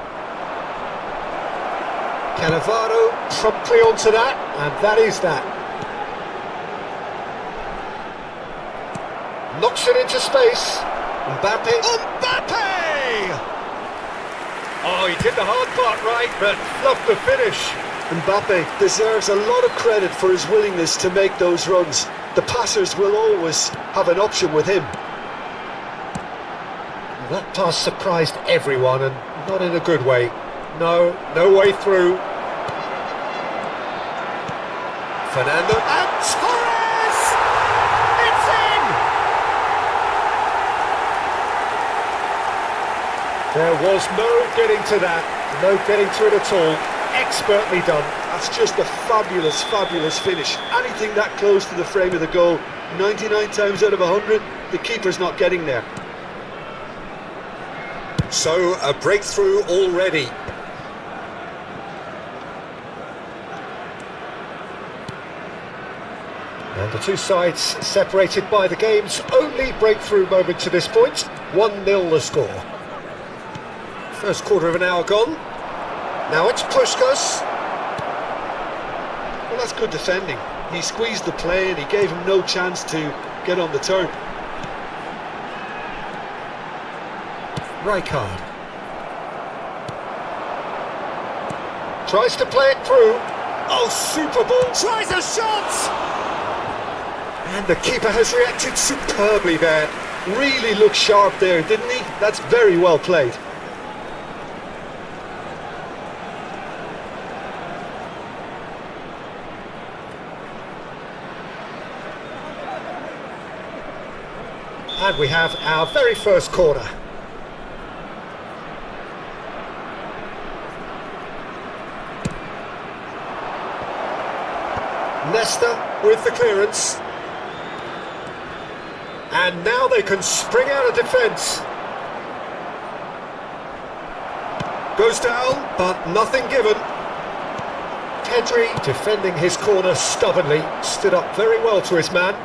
Cannavaro promptly onto that, and that is that. Knocks it into space. Mbappe! Oh, he did the hard part right, but fluffed the finish. Mbappe deserves a lot of credit for his willingness to make those runs. The passers will always have an option with him. That pass surprised everyone, and not in a good way. No way through. Fernando and Torres! It's in! There was no getting to that, no getting to it at all. Expertly done. That's just a fabulous, fabulous finish. Anything that close to the frame of the goal, 99 times out of 100, the keeper's not getting there. So, a breakthrough already. And the two sides separated by the game's only breakthrough moment to this point. 1-0 the score. First quarter of an hour gone. Now it's Puskas. Well, that's good defending. He squeezed the play and he gave him no chance to get on the turn. Rijkaard. Tries to play it through. Oh, super ball. Tries a shot! And the keeper has reacted superbly there. Really looked sharp there, didn't he? That's very well played. And we have our very first corner. Nesta with the clearance. And now they can spring out of defence. Goes down, but nothing given. Pedri defending his corner stubbornly, stood up very well to his man.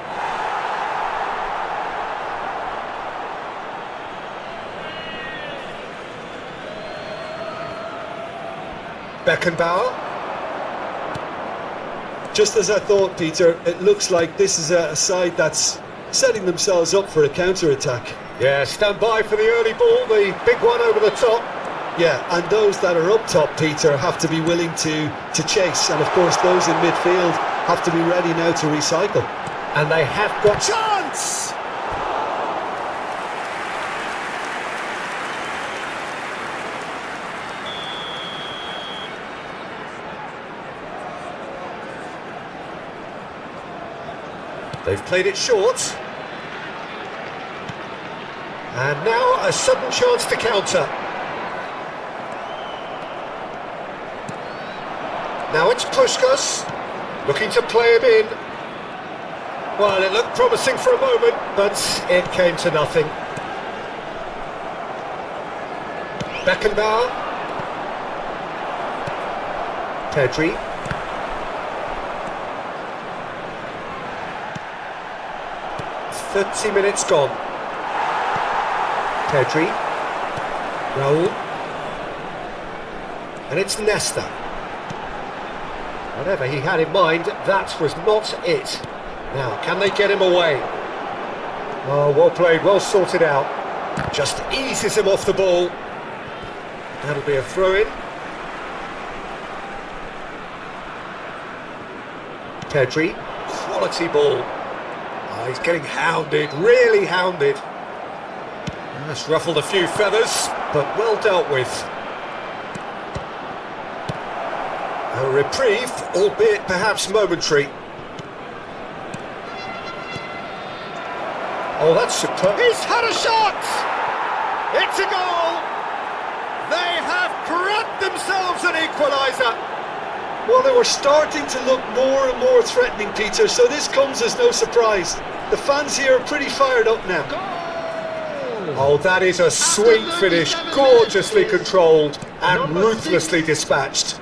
Beckenbauer. Just as I thought, Peter, it looks like this is a side that's setting themselves up for a counter-attack. Yeah, stand by for the early ball, the big one over the top. Yeah, and those that are up top, Peter, have to be willing to chase. And of course, those in midfield have to be ready now to recycle. And they have got chance! They've played it short. And now a sudden chance to counter. Now it's Puskas, looking to play him in. Well, it looked promising for a moment, but it came to nothing. Beckenbauer. Pedri. "30 minutes gone. Pedri. Raul. And it's Nesta. Whatever he had in mind, that was not it. Now, can they get him away? Oh, well played, well sorted out. Just eases him off the ball. That'll be a throw-in. Pedri. Quality ball. Oh, he's getting hounded, really hounded. That's ruffled a few feathers, but well dealt with. A reprieve, albeit perhaps momentary. Oh, that's superb. He's had a shot! It's a goal! They have cracked themselves an equaliser! Well, they were starting to look more and more threatening, Peter, so this comes as no surprise. The fans here are pretty fired up now. Oh, that is a sweet finish, gorgeously controlled and ruthlessly dispatched.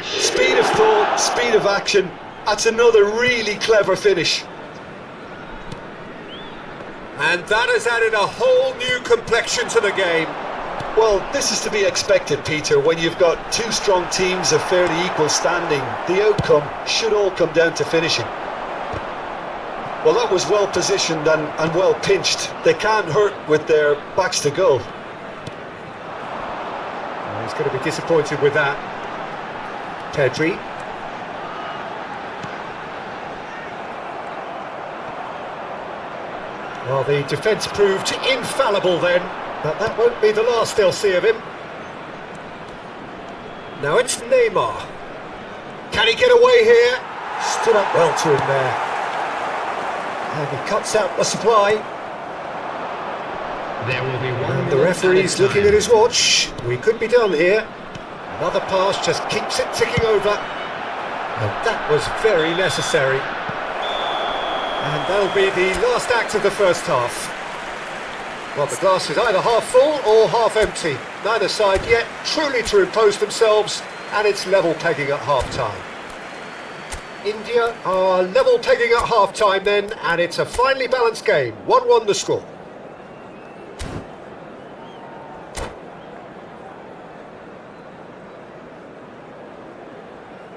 Speed of thought, speed of action. That's another really clever finish. And that has added a whole new complexion to the game. Well, this is to be expected, Peter. When you've got two strong teams of fairly equal standing, the outcome should all come down to finishing. Well, that was well positioned and well pinched. They can't hurt with their backs to goal. He's going to be disappointed with that. Pedri. Well, the defence proved infallible then, but that won't be the last they'll see of him. Now it's Neymar. Can he get away here? Stood up well to him there. And he cuts out the supply. There will be one. And the referee's looking at his watch. We could be done here. Another pass just keeps it ticking over. And that was very necessary. And that'll be the last act of the first half. Well, the glass is either half full or half empty. Neither side yet truly to impose themselves, and it's level pegging at half-time. India are level pegging at half-time then, and it's a finely balanced game. 1-1 the score.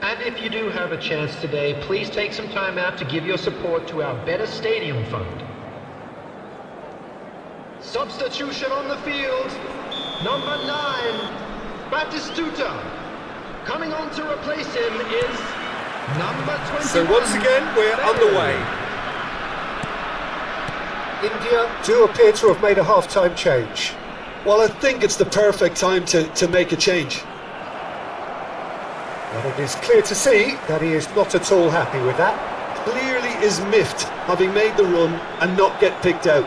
And if you do have a chance today, please take some time out to give your support to our Better Stadium Fund. Substitution on the field, number 9, Batistuta. Coming on to replace him is number 21. So once again, we're underway. India do appear to have made a half-time change. Well, I think it's the perfect time to make a change. But it is clear to see that he is not at all happy with that. Clearly is miffed, having made the run and not get picked out.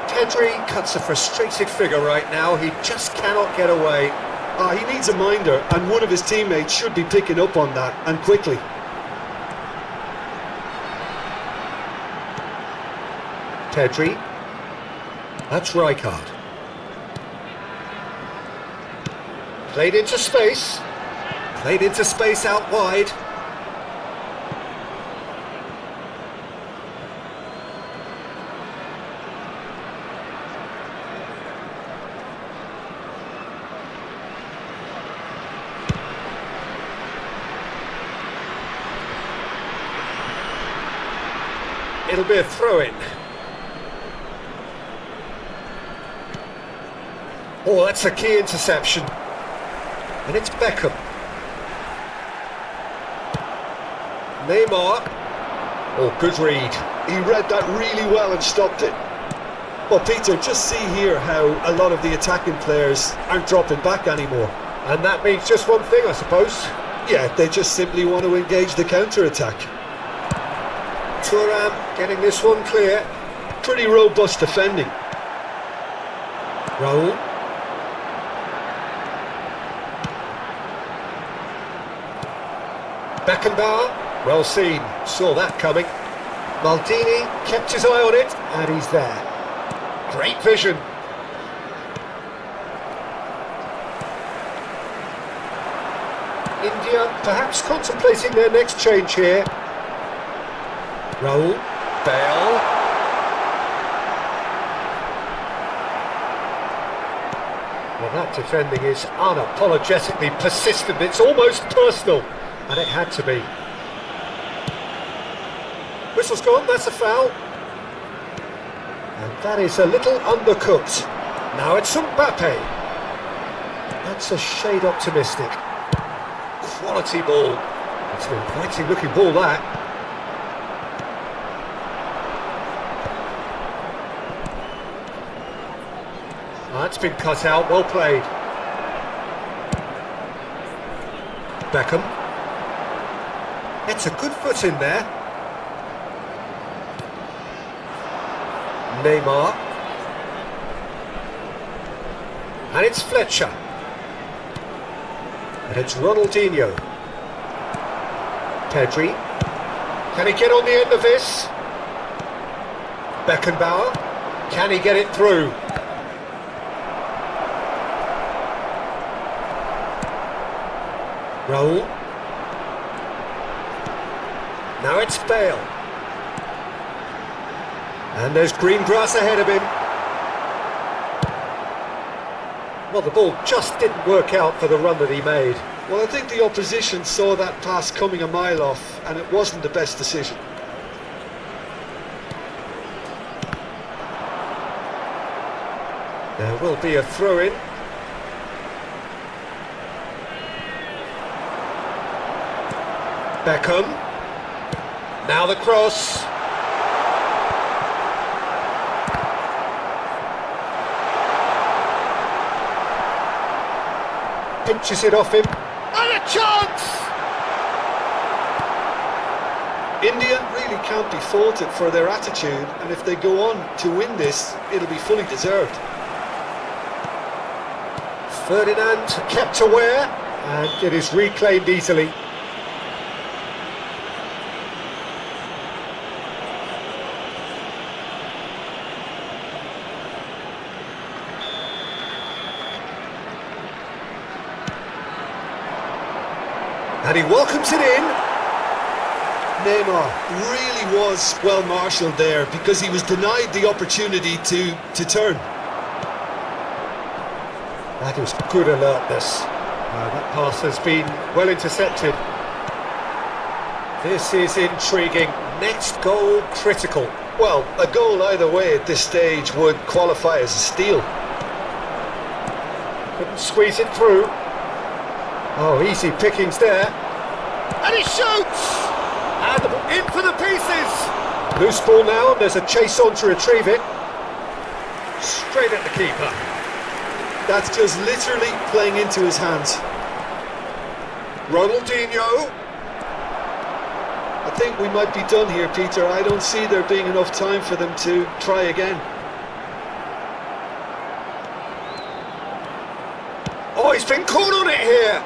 Pedri cuts a frustrated figure right now. He just cannot get away. He needs a minder, and one of his teammates should be picking up on that, and quickly. Pedri. That's Rijkaard. Played into space. Played into space out wide. It'll be a throw-in. Oh, that's a key interception. And it's Beckham. Neymar. Oh, good read. He read that really well and stopped it. Well, Peter, just see here how a lot of the attacking players aren't dropping back anymore. And that means just one thing, I suppose. Yeah, they just simply want to engage the counter-attack. Thuram getting this one clear. Pretty robust defending. Raul. Beckenbauer, well seen, saw that coming. Maldini kept his eye on it, and he's there. Great vision. India perhaps contemplating their next change here. Raul, Bale. Well, that defending is unapologetically persistent, it's almost personal. And it had to be. Whistle's gone, that's a foul. And that is a little undercooked. Now it's Mbappe. That's a shade optimistic. Quality ball. It's an inviting looking ball, that. That's been cut out, well played. Beckham. It's a good foot in there. Neymar. And it's Fletcher. And it's Ronaldinho. Pedri. Can he get on the end of this? Beckenbauer. Can he get it through? Raul. Now it's Bale. And there's green grass ahead of him. Well, the ball just didn't work out for the run that he made. Well, I think the opposition saw that pass coming a mile off, and it wasn't the best decision. There will be a throw-in. Beckham. Now the cross. Pinches it off him. And a chance! India really can't be faulted for their attitude, and if they go on to win this, it'll be fully deserved. Ferdinand kept aware, and it is reclaimed easily. And he welcomes it in. Neymar really was well marshalled there because he was denied the opportunity to turn. That is good alertness. That pass has been well intercepted. This is intriguing. Next goal critical. Well, a goal either way at this stage would qualify as a steal. Couldn't squeeze it through. Oh, easy pickings there. And he shoots! And the ball in for the pieces! Loose ball now, and there's a chase on to retrieve it. Straight at the keeper. That's just literally playing into his hands. Ronaldinho. I think we might be done here, Peter. I don't see there being enough time for them to try again. Oh, he's been caught on it here!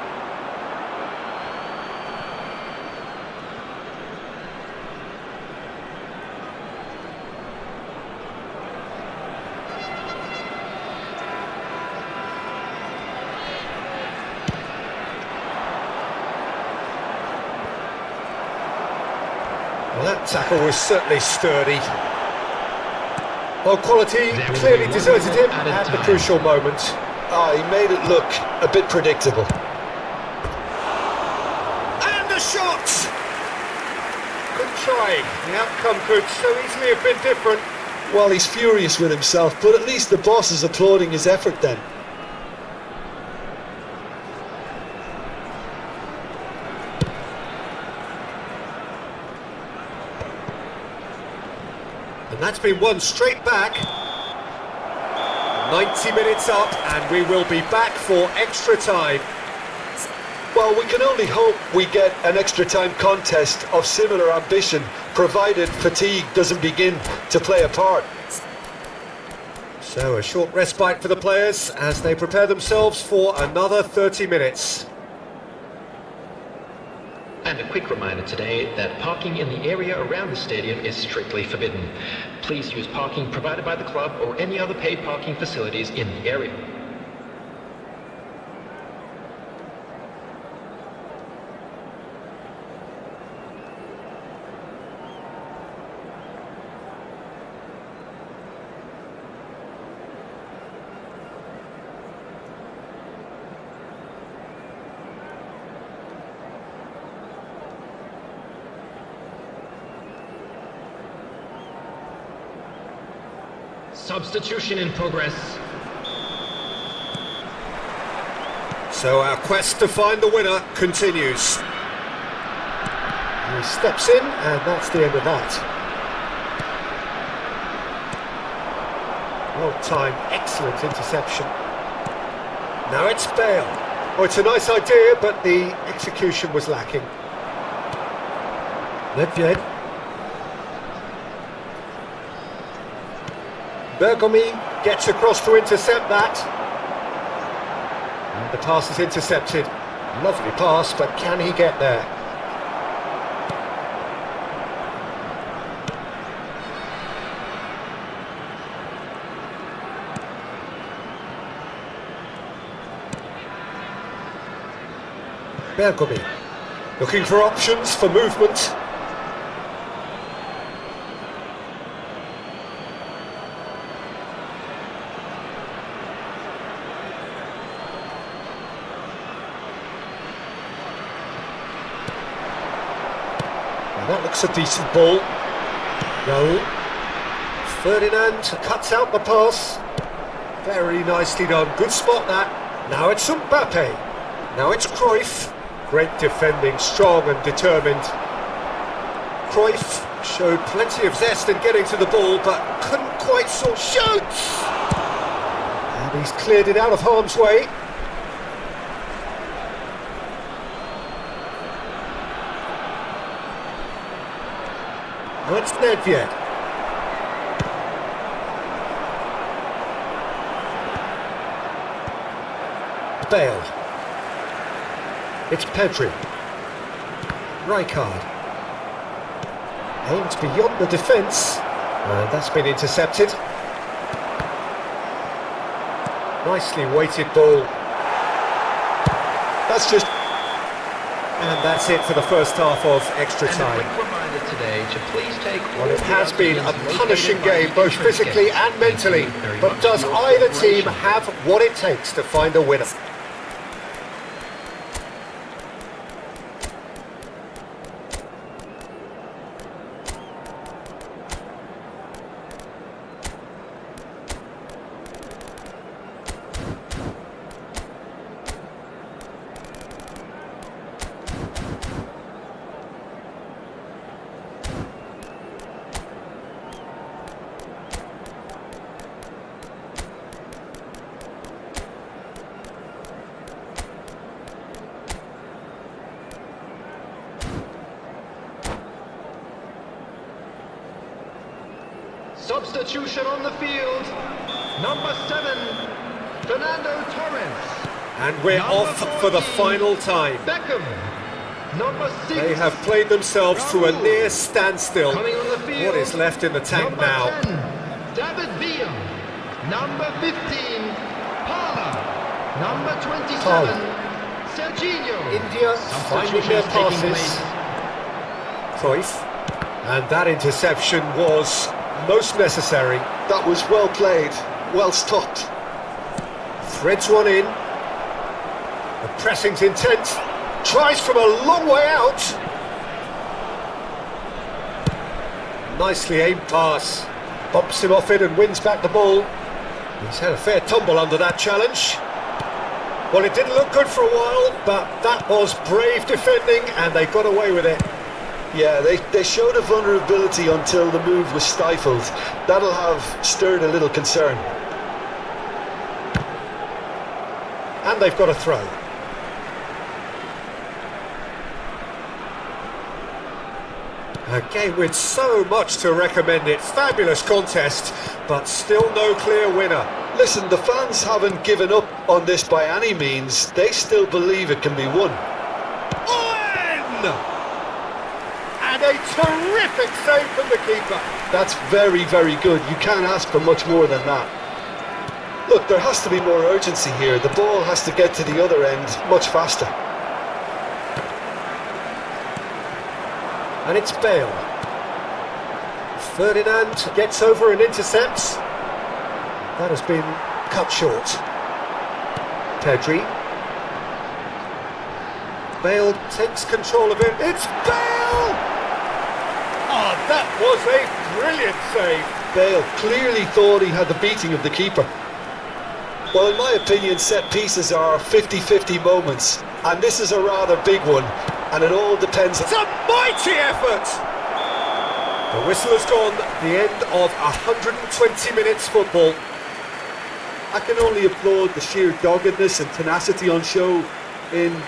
Well, that tackle was certainly sturdy. Well, quality clearly deserted him at the crucial moment. Ah, he made it look a bit predictable. And the shot! Good try. The outcome could so easily have been different. Well, he's furious with himself, but at least the boss is applauding his effort then. And that's been won straight back. 90 minutes up, and we will be back for extra time. Well, we can only hope we get an extra time contest of similar ambition, provided fatigue doesn't begin to play a part. So a short respite for the players as they prepare themselves for another 30 minutes. And a quick reminder today that parking in the area around the stadium is strictly forbidden. Please use parking provided by the club or any other paid parking facilities in the area. Substitution in progress. So our quest to find the winner continues. He steps in, and that's the end of that. Well timed, excellent interception. Now it's Bale. Oh, it's a nice idea, but the execution was lacking. Nedved. Bergomi gets across to intercept that. And the pass is intercepted. Lovely pass, but can he get there? Bergomi looking for options for movement. That looks a decent ball. No. Ferdinand cuts out the pass. Very nicely done. Good spot that. Now it's Mbappe. Now it's Cruyff. Great defending, strong and determined. Cruyff showed plenty of zest in getting to the ball, but couldn't quite sort shoots. And he's cleared it out of harm's way. Now it's Nedved. Bale. It's Pedri. Rijkaard. Aims beyond the defence. And that's been intercepted. Nicely weighted ball. That's just... And that's it for the first half of extra time. And a quick reminder today to please take Well, it has been a punishing game, both physically and mentally. But does either team have what it takes to find a winner? Substitution on the field. Number 7, Fernando Torres. And we're Number off for the 14, final time. Beckham. Number 6. They have played themselves to a near standstill. Coming on the field. What is left in the tank Number now? 10, David Villa. Number 15, Parla. Number 27, Serginho. India finding their passes. Cruyff. And that interception was most necessary. That was well played, well stopped. Threads one in. The pressing's intense. Tries from a long way out. Nicely aimed pass. Bumps him off it and wins back the ball. He's had a fair tumble under that challenge. Well, it didn't look good for a while, but that was brave defending and they got away with it. Yeah, they showed a vulnerability until the move was stifled. That'll have stirred a little concern. And they've got a throw. A game with so much to recommend it. Fabulous contest, but still no clear winner. Listen, the fans haven't given up on this by any means. They still believe it can be won. Owen! And a terrific save from the keeper. That's very, very good. You can't ask for much more than that. Look, there has to be more urgency here. The ball has to get to the other end much faster. And it's Bale. Ferdinand gets over and intercepts. That has been cut short. Pedri. Bale takes control of it. It's Bale! Oh, that was a brilliant save. Bale clearly thought he had the beating of the keeper. Well, in my opinion, set pieces are 50-50 moments, and this is a rather big one, and it all depends. It's a mighty effort! The whistle has gone, the end of 120 minutes football. I can only applaud the sheer doggedness and tenacity on show in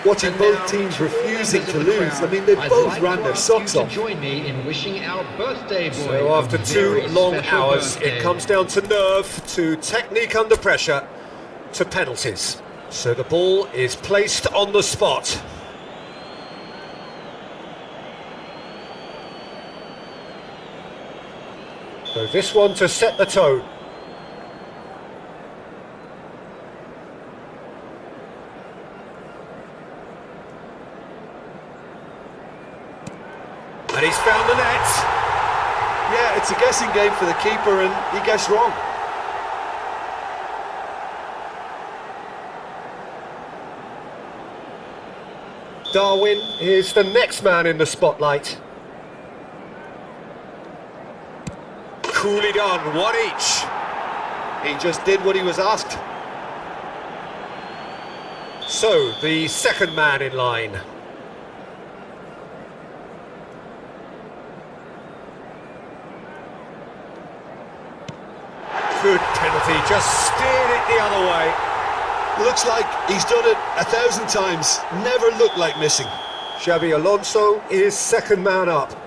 watching And both now, teams to all refusing members to of the lose. crowd, I mean, they I'd both like ran to their ask you socks to off. join me in wishing our birthday boy So a after two very long special hours, birthday. it comes down to nerve, to technique under pressure, to penalties. So the ball is placed on the spot. So this one to set the tone. And he's found the net. Yeah, it's a guessing game for the keeper, and he guessed wrong. Darwin is the next man in the spotlight. Coolly done, one each. He just did what he was asked. So, the second man in line. Good penalty, just steered it the other way. Looks like he's done it 1,000 times. Never looked like missing. Xabi Alonso is second man up.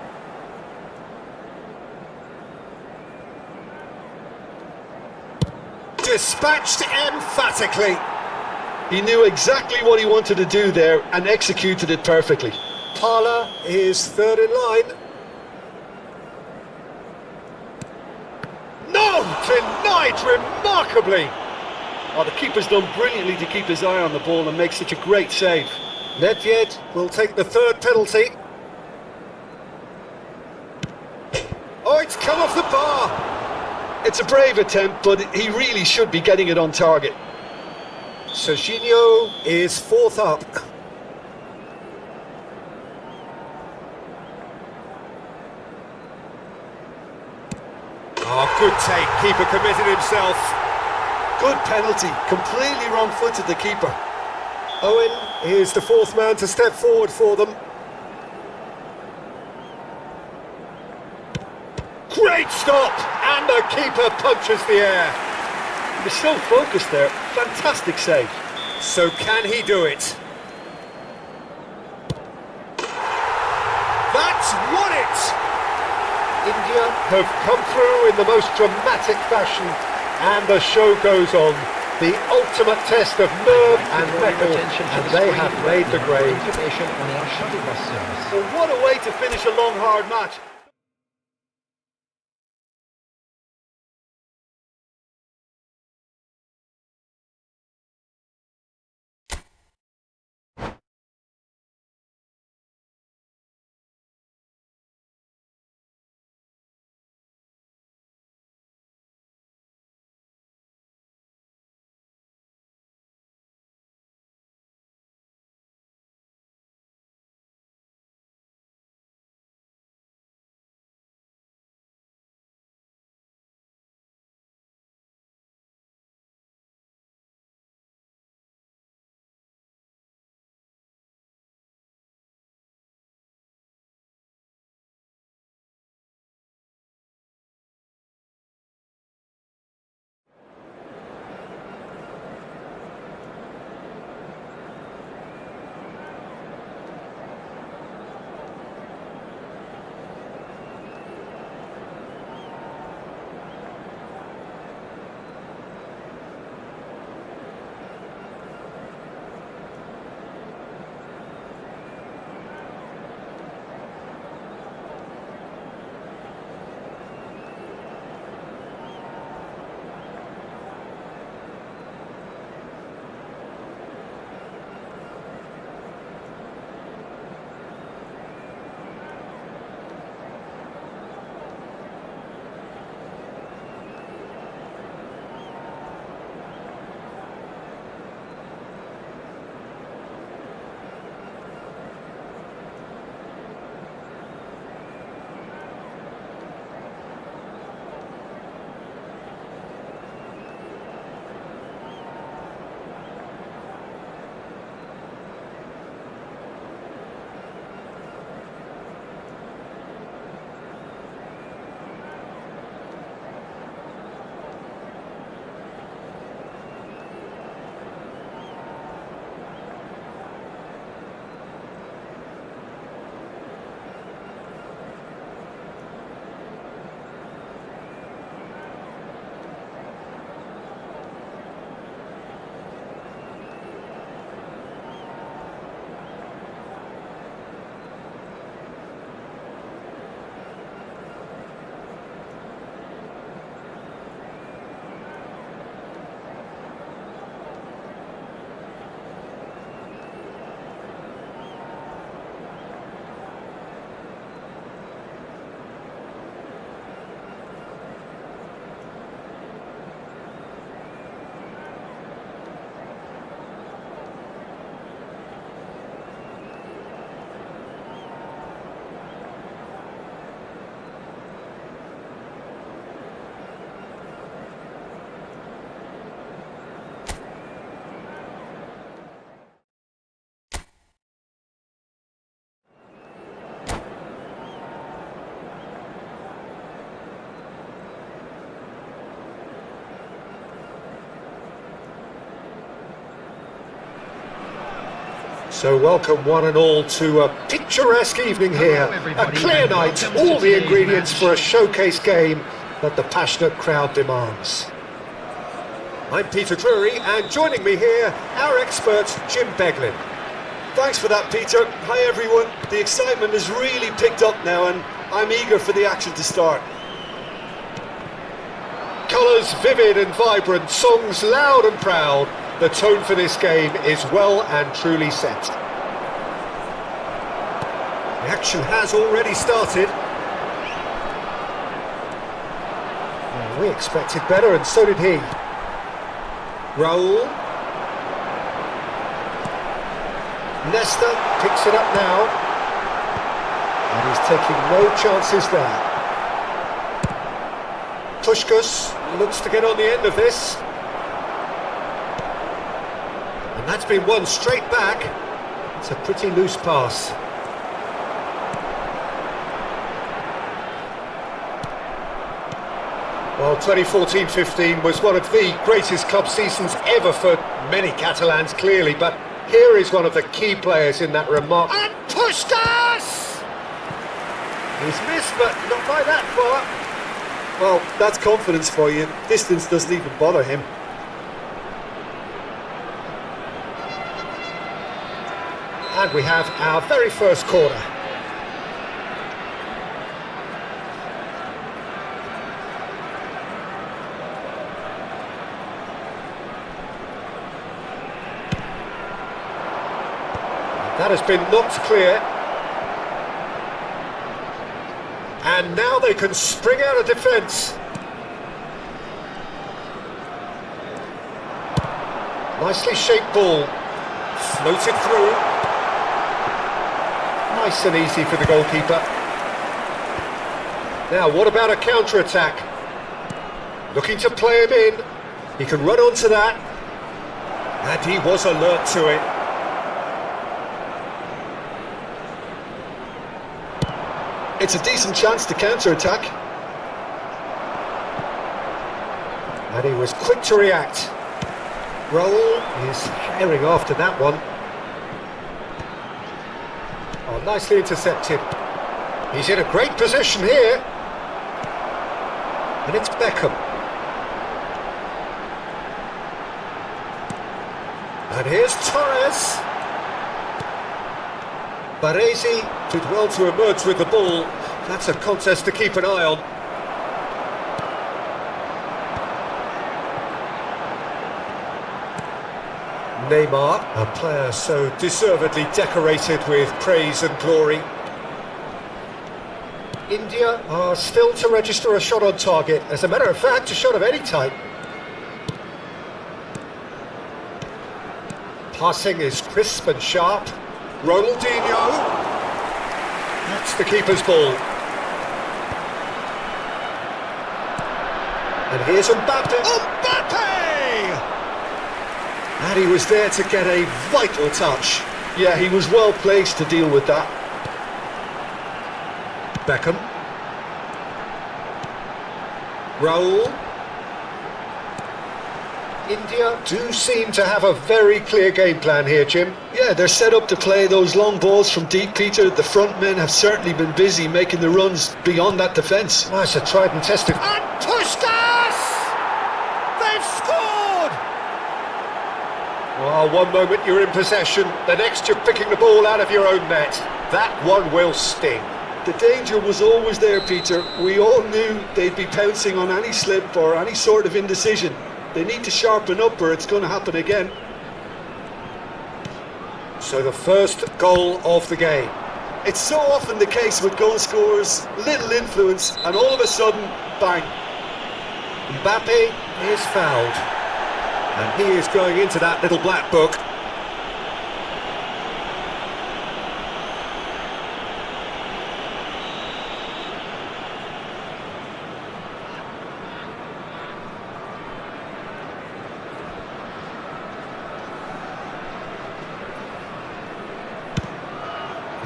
Dispatched emphatically. He knew exactly what he wanted to do there and executed it perfectly. Parla is third in line. No! Denied remarkably! Oh, the keeper's done brilliantly to keep his eye on the ball and make such a great save. Nedved will take the third penalty. Oh, it's come off the bar! It's a brave attempt, but he really should be getting it on target. Serginho is fourth up. Oh, good take. Keeper committed himself. Good penalty. Completely wrong-footed, the keeper. Owen is the fourth man to step forward for them. Great stop! And the keeper punches the air. He was so focused there. Fantastic save. So can he do it? That's won it! India have come through in the most dramatic fashion, and the show goes on. The ultimate test of nerve and mettle, and they have made the grade. Information on our shuttle bus service. Well, what a way to finish a long, hard match. So welcome one and all to a picturesque evening here. A clear night, all the ingredients for a showcase game that the passionate crowd demands. I'm Peter Drury, and joining me here, our expert Jim Beglin. Thanks for that, Peter. Hi everyone. The excitement has really picked up now and I'm eager for the action to start. Colours vivid and vibrant, songs loud and proud. The tone for this game is well and truly set. The action has already started. Well, we expected better, and so did he. Raul. Nesta picks it up now. And he's taking no chances there. Puskás looks to get on the end of this. And that's been won straight back. It's a pretty loose pass. Well, 2014-15 was one of the greatest club seasons ever for many Catalans, clearly, but here is one of the key players in that remark. And Puskás! He's missed, but not by that far. Well, that's confidence for you. Distance doesn't even bother him. And we have our very first corner. That has been knocked clear. And now they can spring out of defence. Nicely shaped ball. Floated through. Nice and easy for the goalkeeper. Now, what about a counter-attack? Looking to play him in. He can run onto that. And he was alert to it. It's a decent chance to counter-attack. And he was quick to react. Raul is herring after that one. Oh, nicely intercepted. He's in a great position here. And it's Beckham. And here's Torres. Baresi did well to emerge with the ball. That's a contest to keep an eye on. Neymar, a player so deservedly decorated with praise and glory. India are still to register a shot on target. As a matter of fact, a shot of any type. Passing is crisp and sharp. Ronaldinho. That's the keeper's ball. And here's Mbappe. Mbappe! And he was there to get a vital touch. Yeah, he was well placed to deal with that. Beckham. Raul. India do seem to have a very clear game plan here, Jim. Yeah, they're set up to play those long balls from deep, Peter. The front men have certainly been busy making the runs beyond that defence. Nice, a tried and tested. And Puskás! They've scored! Well, one moment you're in possession, the next you're picking the ball out of your own net. That one will sting. The danger was always there, Peter. We all knew they'd be pouncing on any slip or any sort of indecision. They need to sharpen up or it's going to happen again. So the first goal of the game. It's so often the case with goal scorers, little influence and all of a sudden, bang. Mbappe is fouled. And he is going into that little black book.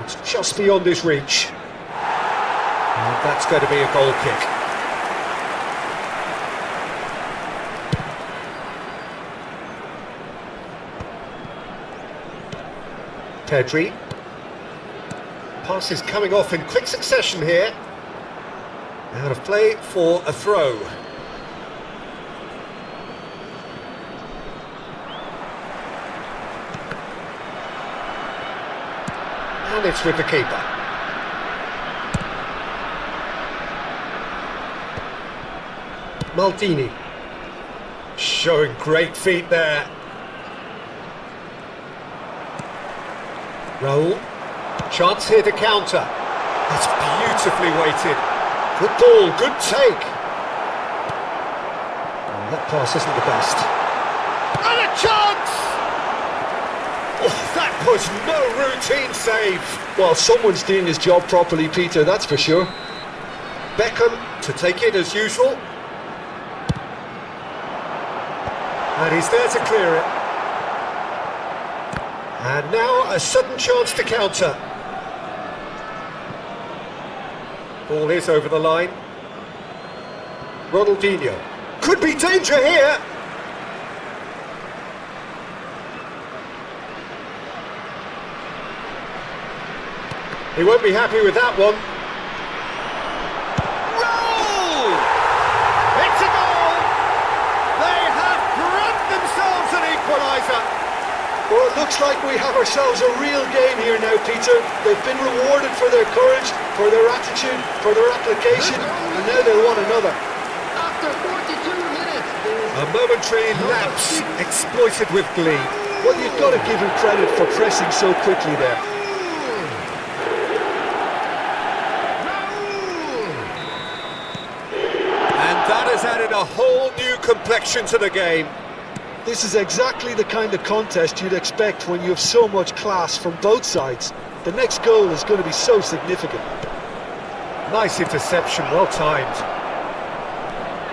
It's just beyond his reach. And that's going to be a goal kick. Pedri. Passes coming off in quick succession here. Out of play for a throw. And it's with the keeper. Maldini. Showing great feet there. Raul. Chance here to counter. That's beautifully weighted. Good ball, good take. Oh, that pass isn't the best. And a chance! Oh, that was no routine save. Well, someone's doing his job properly, Peter, that's for sure. Beckham to take it as usual. And he's there to clear it. And now a sudden chance to counter. Ball is over the line. Ronaldinho. Could be danger here. He won't be happy with that one. Roll! It's a goal! They have grabbed themselves an equaliser. Well, it looks like we have ourselves a real game here now, Peter. They've been rewarded for their courage, for their attitude, for their application, and now they want another. After 42 minutes, A momentary lapse exploited with glee. Well, you've got to give him credit for pressing so quickly there. And that has added a whole new complexion to the game. This is exactly the kind of contest you'd expect when you have so much class from both sides. The next goal is going to be so significant. Nice interception, well timed.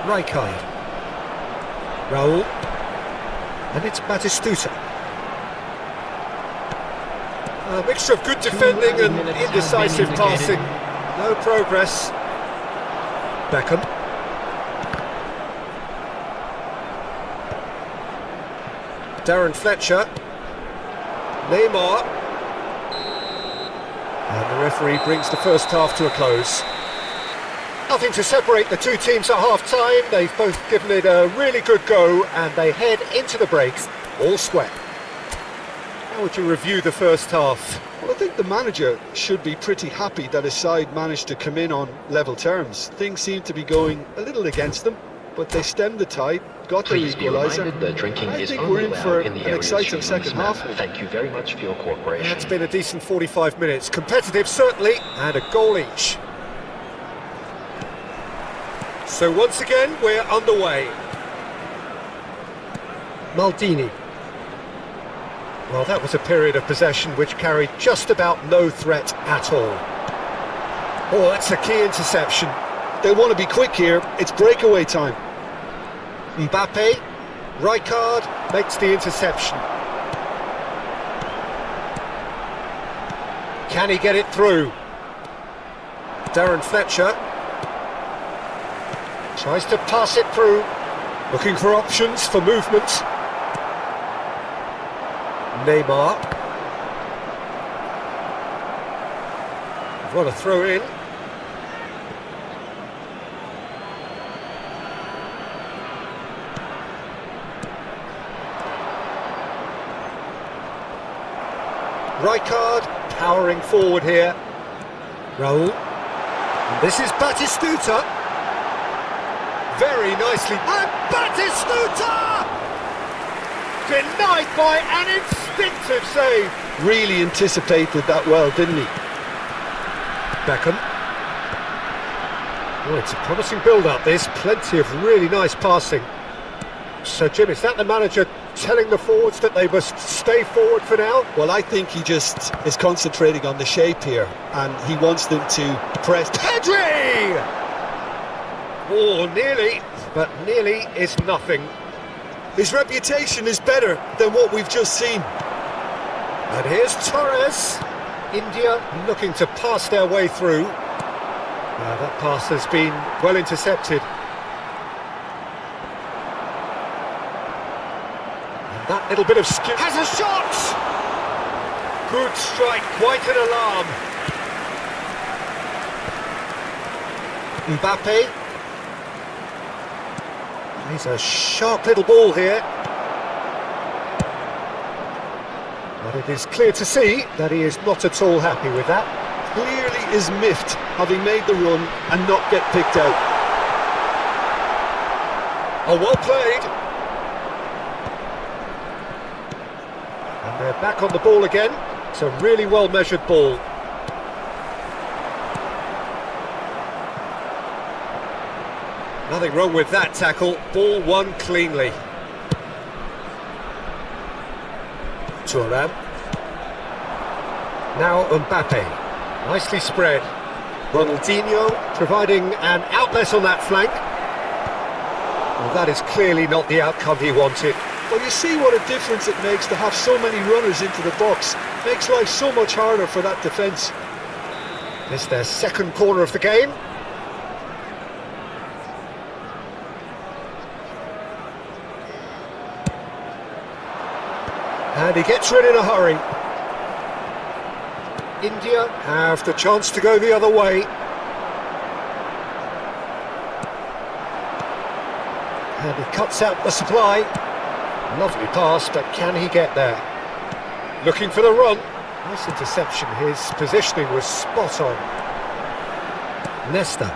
Rijkaard. Raul. And it's Batistuta. A mixture of good defending and indecisive passing. No progress. Beckham. Darren Fletcher. Neymar. And the referee brings the first half to a close. Nothing to separate the two teams at half-time. They've both given it a really good go and they head into the breaks all square. How would you review the first half? Well, I think the manager should be pretty happy that his side managed to come in on level terms. Things seem to be going a little against them, but they stemmed the tide, got their Please be equaliser. reminded that drinking I is think only we're in allowed for in the an areas exciting shown on this second map. half. Thank you very much for your cooperation. It's been a decent 45 minutes. Competitive, certainly, and a goal each. So once again, we're underway. Maldini. Well, that was a period of possession which carried just about no threat at all. Oh, that's a key interception. They want to be quick here, it's breakaway time. Mbappe. Rijkaard makes the interception. Can he get it through? Darren Fletcher tries to pass it through, looking for options for movement. Neymar. What a throw in. Rijkaard powering forward here. Raul. And this is Batistuta. Very nicely. And Batistuta! Denied by an instinctive save. Really anticipated that well, didn't he? Beckham. Oh, it's a promising build-up, this. Plenty of really nice passing. So, Jim, is that the manager telling the forwards that they must stay forward for now? Well, I think he just is concentrating on the shape here, and he wants them to press. Pedri! Oh, nearly, but nearly is nothing. His reputation is better than what we've just seen. And here's Torres. India looking to pass their way through. That pass has been well intercepted. And that little bit of skill has a shot! Good strike, quite an alarm. Mbappe. He's a sharp little ball here. But it is clear to see that he is not at all happy with that. Clearly is miffed, having made the run and not get picked out. Oh, well played. And they're back on the ball again. It's a really well-measured ball. Nothing wrong with that tackle. Ball won cleanly. Thuram. Now Mbappe. Nicely spread. Ronaldinho providing an outlet on that flank. Well, that is clearly not the outcome he wanted. Well, you see what a difference it makes to have so many runners into the box. Makes life so much harder for that defence. It's their second corner of the game. And he gets rid in a hurry. India have the chance to go the other way. And he cuts out the supply. Lovely pass, but can he get there? Looking for the run. Nice interception. His positioning was spot on. Nesta.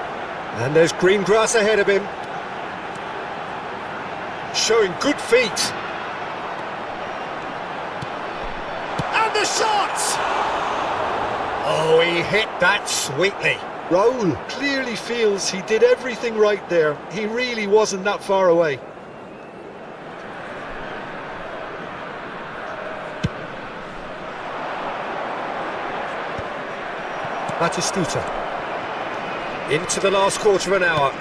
And there's green grass ahead of him. Showing good feet. And the shot! Oh, he hit that sweetly. Raul clearly feels he did everything right there. He really wasn't that far away. Batistuta. Into the last quarter of an hour.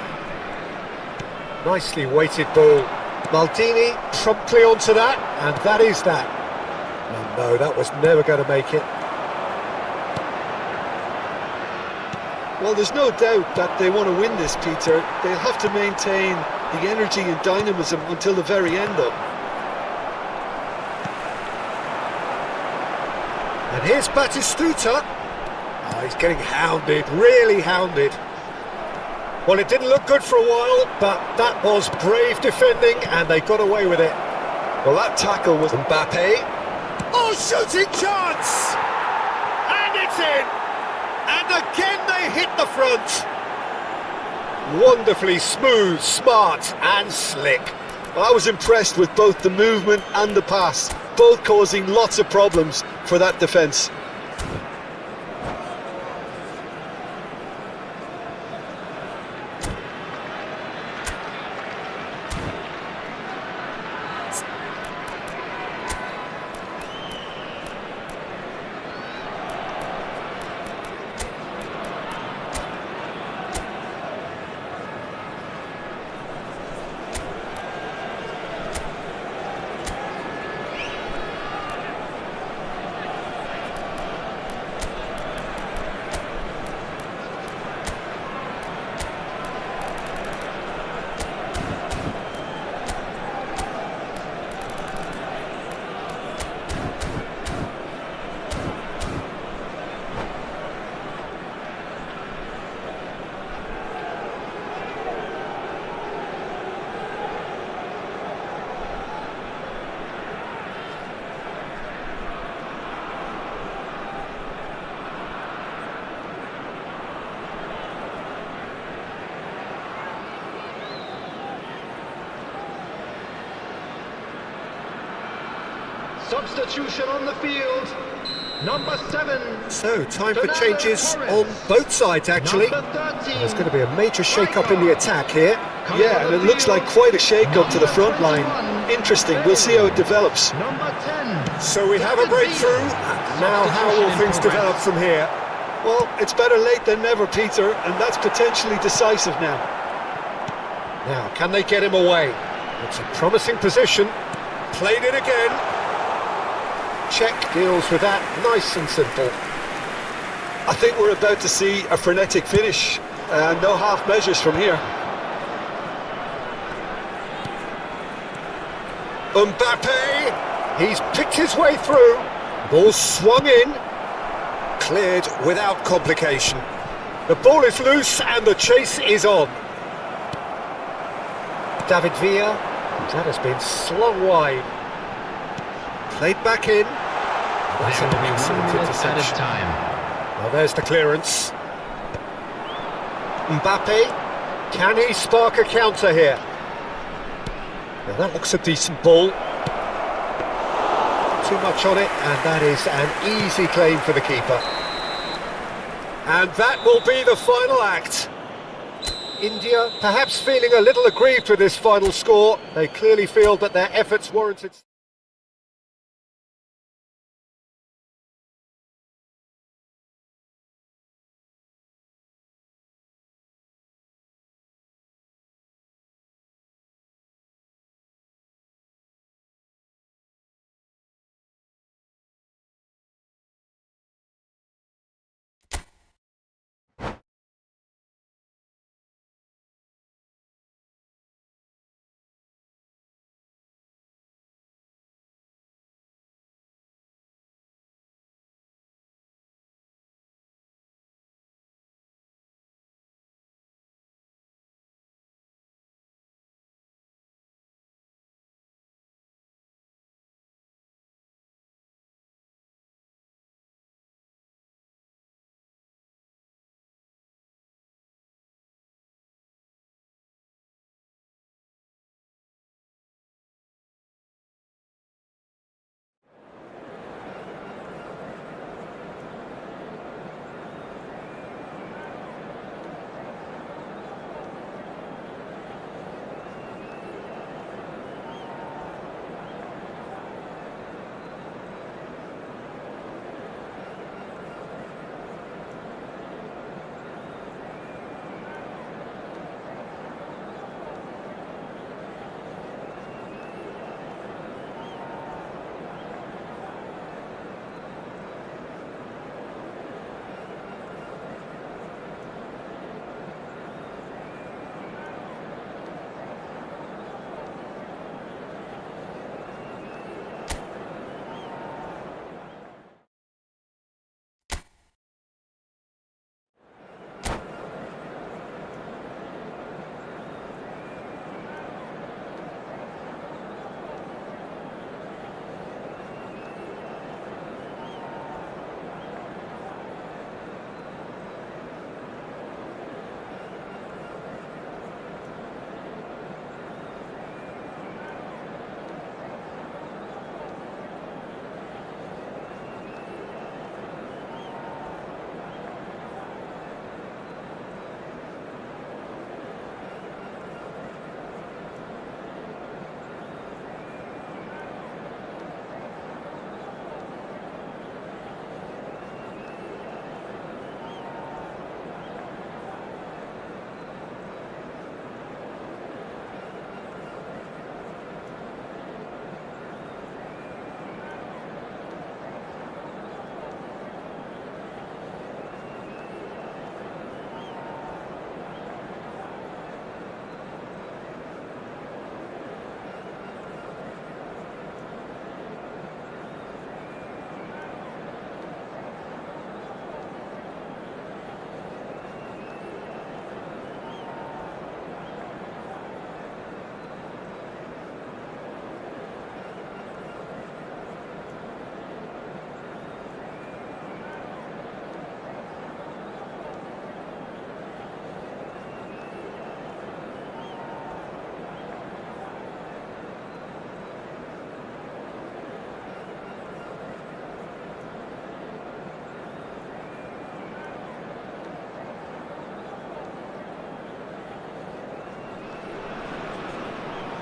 Nicely weighted ball. Maldini promptly onto that, and that is that. No, that was never going to make it. Well, there's no doubt that they want to win this, Peter. They'll have to maintain the energy and dynamism until the very end, though. And here's Batistuta. Oh, he's getting hounded, really hounded. Well, it didn't look good for a while, but that was brave defending, and they got away with it. Well, that tackle was Mbappe. Oh, shooting chance! And it's in! And again they hit the front. Wonderfully smooth, smart and slick. I was impressed with both the movement and the pass, both causing lots of problems for that defence. Substitution on the field. Number 7. So, time for Fernando changes Torres. on both sides, actually. Number 13. There's going to be a major shake-up in the attack here. Yeah, and it looks like quite a shake-up to the front line. Interesting, we'll see how it develops. Number 10. So we have a breakthrough. Now, how will things develop from here? Well, it's better late than never, Peter, and that's potentially decisive now. Now, can they get him away? It's a promising position. Played it again. Czech deals with that, nice and simple. I think we're about to see a frenetic finish. No half measures from here. Mbappe, he's picked his way through. Ball swung in, cleared without complication. The ball is loose and the chase is on. David Villa, that has been slung wide. Played back in. That's There an will be 1 excellent minute added interception. time. Well, there's the clearance. Mbappe, can he spark a counter here? Now that looks a decent ball. Too much on it, and that is an easy claim for the keeper. And that will be the final act. India perhaps feeling a little aggrieved with this final score. They clearly feel that their efforts warranted.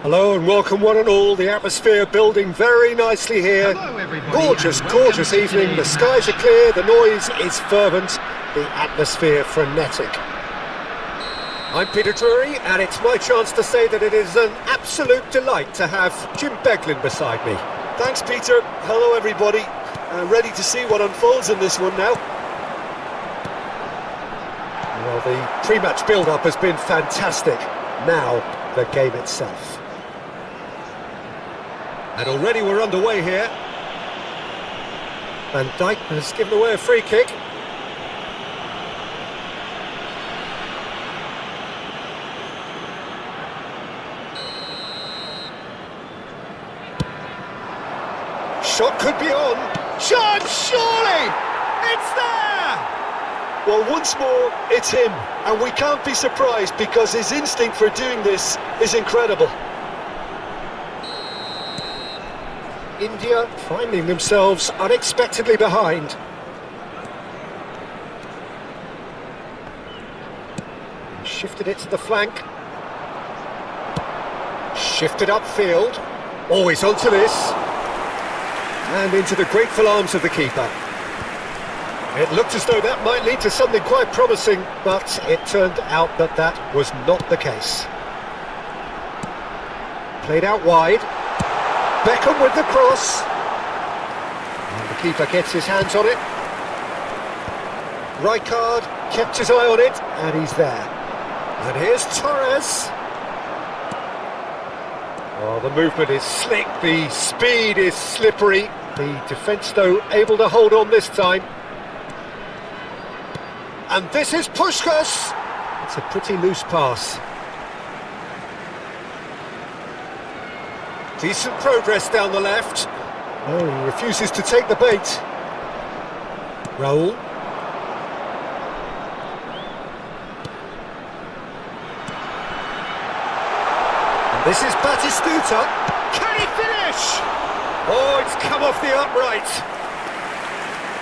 Hello and welcome one and all. The atmosphere building very nicely here. Hello, everybody, Gorgeous, and welcome gorgeous to evening. The today's skies are clear, the noise is fervent, the atmosphere frenetic. I'm Peter Drury, and it's my chance to say that it is an absolute delight to have Jim Beglin beside me. Thanks, Peter. Hello, everybody. Ready to see what unfolds in this one now. Well, the pre-match build-up has been fantastic. Now, the game itself. And already we're underway here. Van Dijk has given away a free kick. Shot could be on. Chance, surely! It's there! Well, once more, it's him, and we can't be surprised because his instinct for doing this is incredible. India finding themselves unexpectedly behind. Shifted it to the flank. Shifted upfield. Always onto this. And into the grateful arms of the keeper. It looked as though that might lead to something quite promising, but it turned out that that was not the case. Played out wide. Beckham with the cross. And the keeper gets his hands on it. Rijkaard kept his eye on it, and he's there. And here's Torres. Oh, the movement is slick, the speed is slippery. The defence, though, able to hold on this time. And this is Puskás. It's a pretty loose pass. Decent progress down the left. Oh, he refuses to take the bait. Raúl. And this is Batistuta. Can he finish? Oh, it's come off the upright.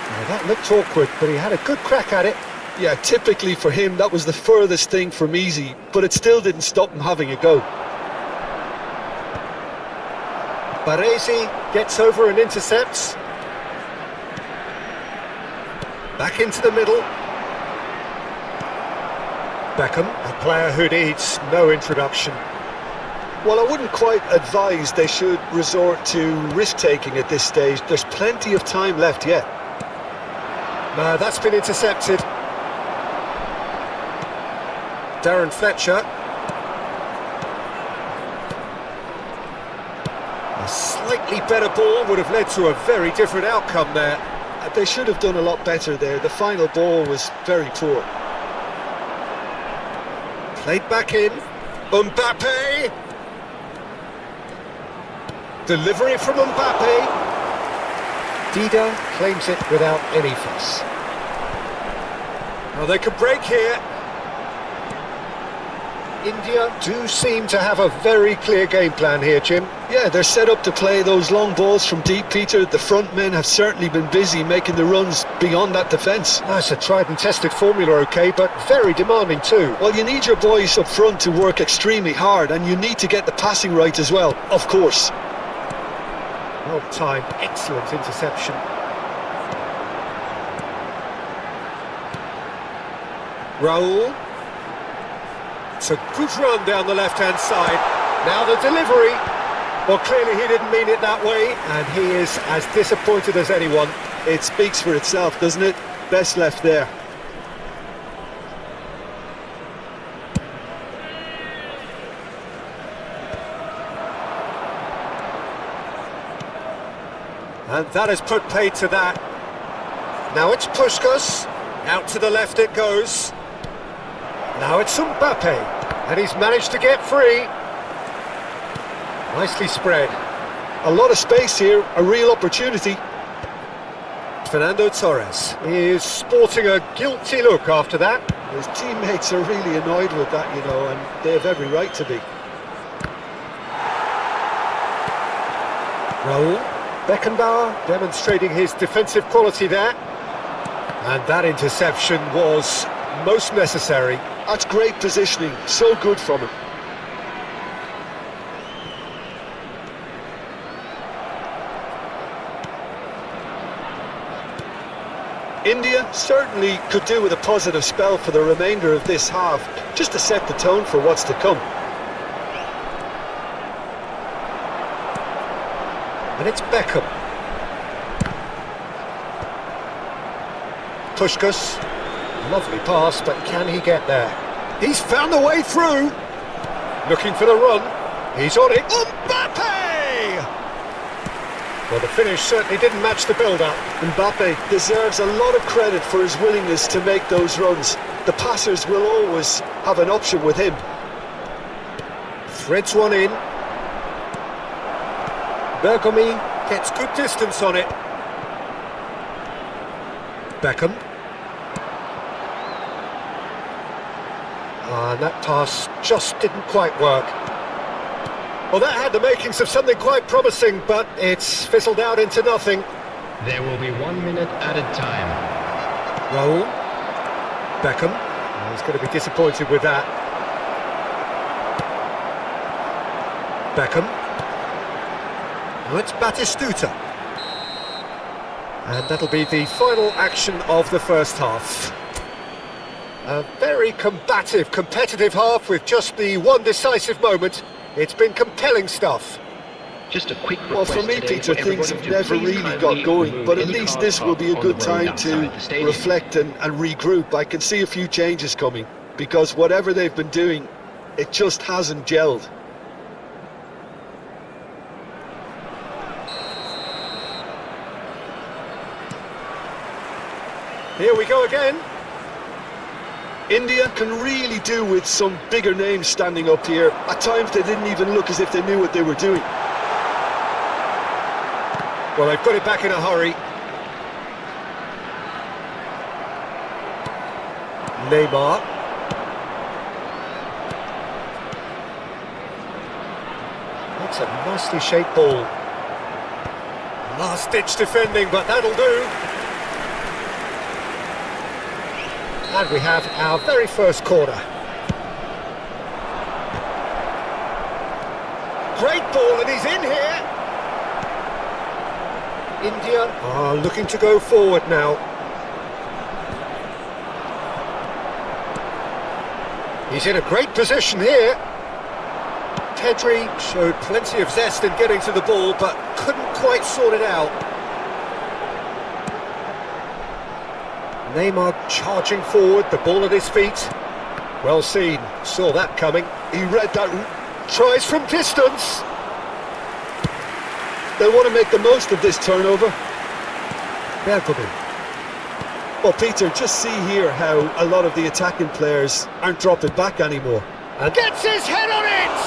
Now, that looked awkward, but he had a good crack at it. Yeah, typically for him, that was the furthest thing from easy, but it still didn't stop him having a go. Baresi gets over and intercepts. Back into the middle. Beckham, a player who needs no introduction. Well, I wouldn't quite advise they should resort to risk-taking at this stage. There's plenty of time left yet. No, that's been intercepted. Darren Fletcher. A slightly better ball would have led to a very different outcome there. They should have done a lot better there. The final ball was very poor. Played back in. Mbappe. Delivery from Mbappe. Dida claims it without any fuss. Well, they could break here. India do seem to have a very clear game plan here, Jim. Yeah, they're set up to play those long balls from deep, Peter. The front men have certainly been busy making the runs beyond that defence. That's a tried and tested formula, OK, but very demanding too. Well, you need your boys up front to work extremely hard, and you need to get the passing right as well, of course. Well timed, excellent interception. Raúl. It's a good run down the left-hand side. Now the delivery. Well, clearly he didn't mean it that way, and he is as disappointed as anyone. It speaks for itself, doesn't it? Best left there. And that has put paid to that. Now it's Puskás. Out to the left it goes. Now it's Mbappe. And he's managed to get free. Nicely spread. A lot of space here, a real opportunity. Fernando Torres is sporting a guilty look after that. His teammates are really annoyed with that, you know, and they have every right to be. Raúl. Beckenbauer demonstrating his defensive quality there. And that interception was most necessary. That's great positioning, so good from him. India certainly could do with a positive spell for the remainder of this half, just to set the tone for what's to come. And it's Beckham. Puskás. Lovely pass, but can he get there? He's found the way through. Looking for the run. He's on it. Mbappe! Well, the finish certainly didn't match the build-up. Mbappe deserves a lot of credit for his willingness to make those runs. The passers will always have an option with him. Threads one in. Bergomi gets good distance on it. Beckham. And that pass just didn't quite work. Well, that had the makings of something quite promising, but it's fizzled out into nothing. There will be 1 minute added time. Raul. Beckham. He's going to be disappointed with that. Beckham. Now it's Batistuta. And that'll be the final action of the first half. A very combative, competitive half with just the one decisive moment. It's been compelling stuff. Just a quick Well, request for me, today Peter, for things everybody have to never please really kindly got going, remove but at any least cars this will parked be a on good the road time outside to the stadium. reflect and regroup. I can see a few changes coming, because whatever they've been doing, it just hasn't gelled. Here we go again. India can really do with some bigger names standing up here. At times they didn't even look as if they knew what they were doing. Well, they've got it back in a hurry. Neymar. That's a nicely shaped ball. Last-ditch defending, but that'll do. And we have our very first corner. Great ball, and he's in here. India are looking to go forward now. He's in a great position here. Pedri showed plenty of zest in getting to the ball, but couldn't quite sort it out. Neymar charging forward, the ball at his feet. Well seen, saw that coming. He read that. Tries from distance. They'll want to make the most of this turnover. Bergomi. Well, Peter, just see here how a lot of the attacking players aren't dropping back anymore. And gets his head on it!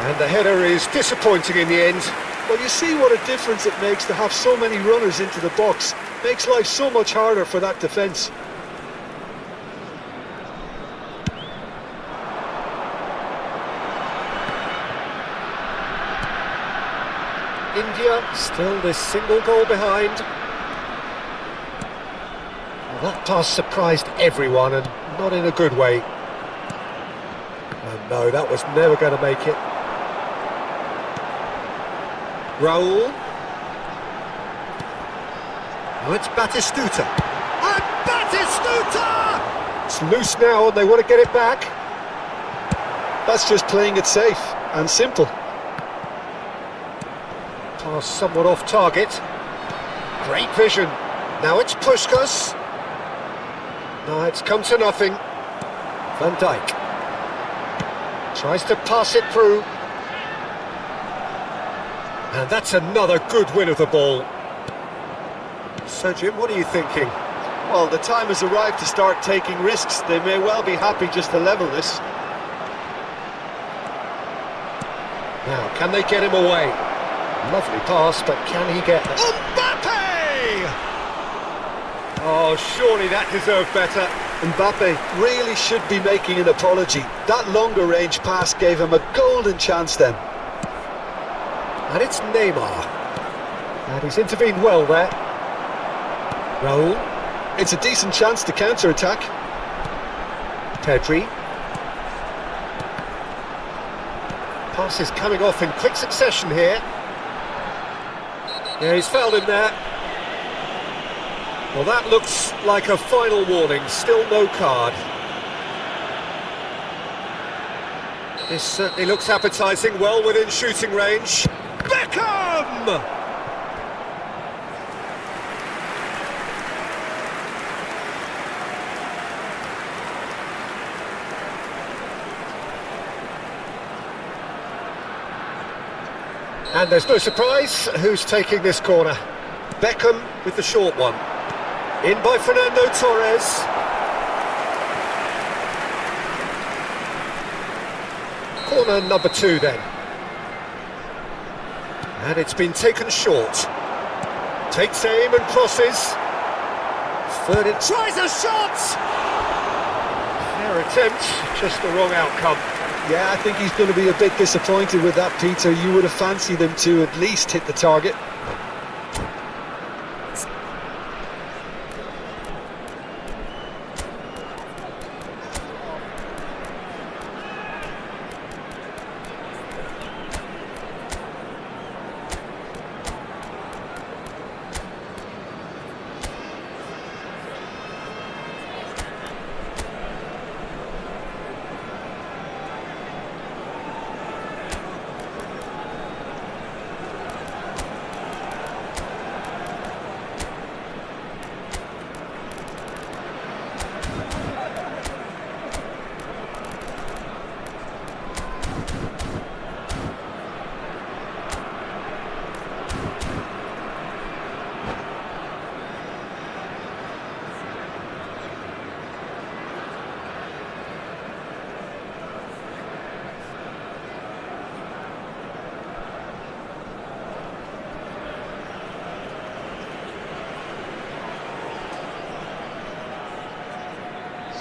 And the header is disappointing in the end. Well, you see what a difference it makes to have so many runners into the box. Makes life so much harder for that defence. India still this single goal behind. Well, that pass surprised everyone, and not in a good way. Oh no, that was never going to make it. Raul. Now it's Batistuta. And Batistuta! It's loose now and they want to get it back. That's just playing it safe and simple. Pass somewhat off target. Great vision. Now it's Puskas. No, it's come to nothing. Van Dijk. Tries to pass it through. And that's another good win of the ball. So, Jim, what are you thinking? Well, the time has arrived to start taking risks. They may well be happy just to level this. Now, can they get him away? Lovely pass, but can he get it? Mbappe! Oh, surely that deserved better. Mbappe really should be making an apology. That longer range pass gave him a golden chance then. And it's Neymar. And he's intervened well there. Raul. It's a decent chance to counter-attack. Pedri. Pass is coming off in quick succession here. Yeah, he's fouled him there. Well, that looks like a final warning. Still no card. This certainly looks appetising, well within shooting range. Beckham! And there's no surprise who's taking this corner. Beckham with the short one. In by Fernando Torres. Corner number 2 then. And it's been taken short. Takes aim and crosses. Third it tries a shot! Fair attempt, just the wrong outcome. Yeah, I think he's going to be a bit disappointed with that, Peter. You would have fancied him to at least hit the target.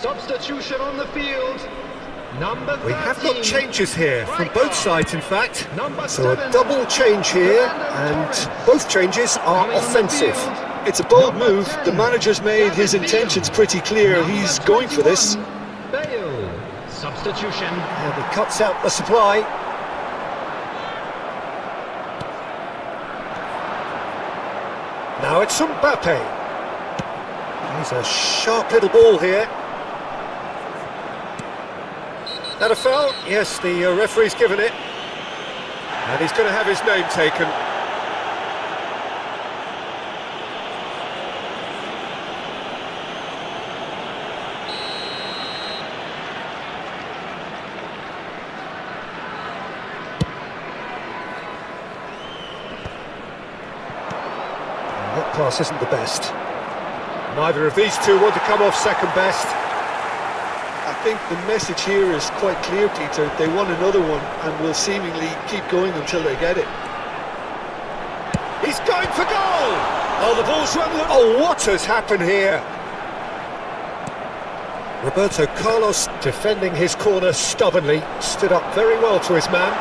Substitution on the field. Number 13. We have got changes here from both sides, in fact. Number So a 7. double change here, Fernando and Torres. both changes are Coming on the offensive. field. It's a bold Number move. 10. The manager's made his Divison. intentions pretty clear. Number He's going for this. 21, Bale. Substitution. And he cuts out the supply. Now it's Mbappe. He's a sharp little ball here. That a foul? Yes, the referee's given it. And he's going to have his name taken. And that pass isn't the best. Neither of these two want to come off second best. I think the message here is quite clear, Peter. They want another one and will seemingly keep going until they get it. He's going for goal! Oh, the ball's run. Oh, what has happened here? Roberto Carlos defending his corner stubbornly, stood up very well to his man.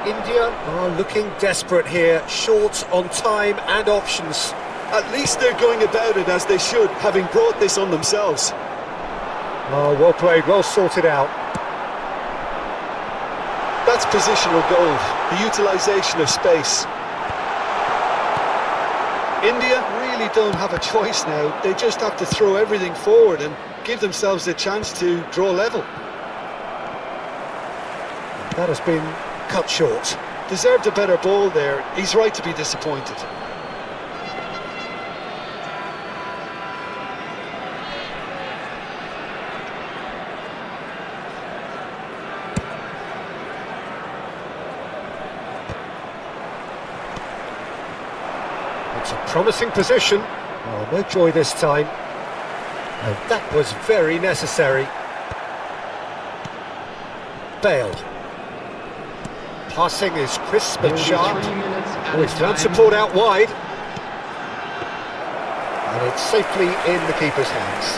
India are looking desperate here, short on time and options. At least they're going about it as they should, having brought this on themselves. Oh, well played, well sorted out. That's positional gold, the utilisation of space. India really don't have a choice now. They just have to throw everything forward and give themselves a chance to draw level. That has been cut short. Deserved a better ball there. He's right to be disappointed. It's a promising position. Oh, no joy this time. And that was very necessary. Bale. Passing is crisp and sharp. 3 minutes Oh, added he's found time. support out wide. And it's safely in the keeper's hands.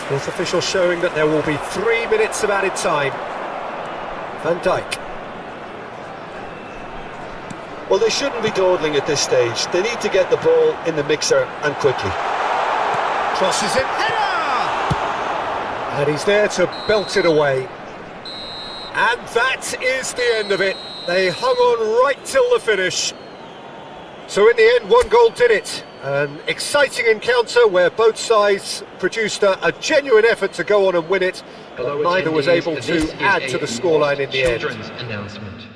Fourth official showing that there will be 3 minutes of added time. Van Dijk. Well, they shouldn't be dawdling at this stage. They need to get the ball in the mixer and quickly. Crosses it. Header! And he's there to belt it away. And that is the end of it. They hung on right till the finish. So in the end, one goal did it. An exciting encounter where both sides produced a genuine effort to go on and win it, but Hello, neither was attendees. able This to is add to a the scoreline in the end. children's announcement.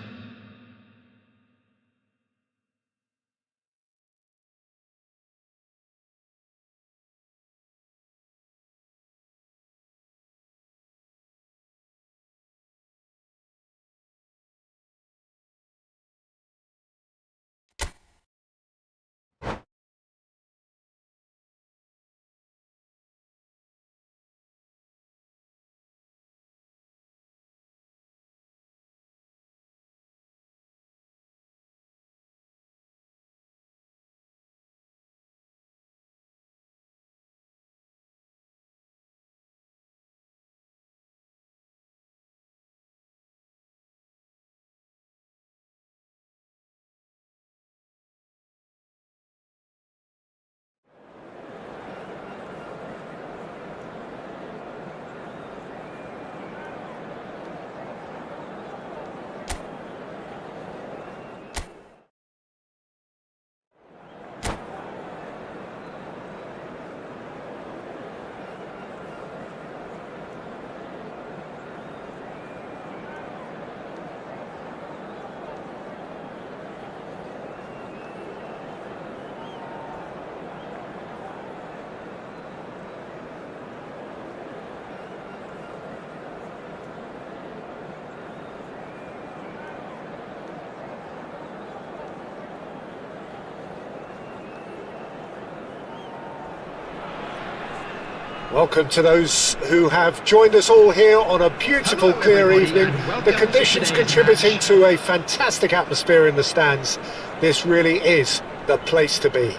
Welcome to those who have joined us all here on a beautiful, Hello, clear everybody, evening. and welcome The to conditions today's contributing match. to a fantastic atmosphere in the stands. This really is the place to be.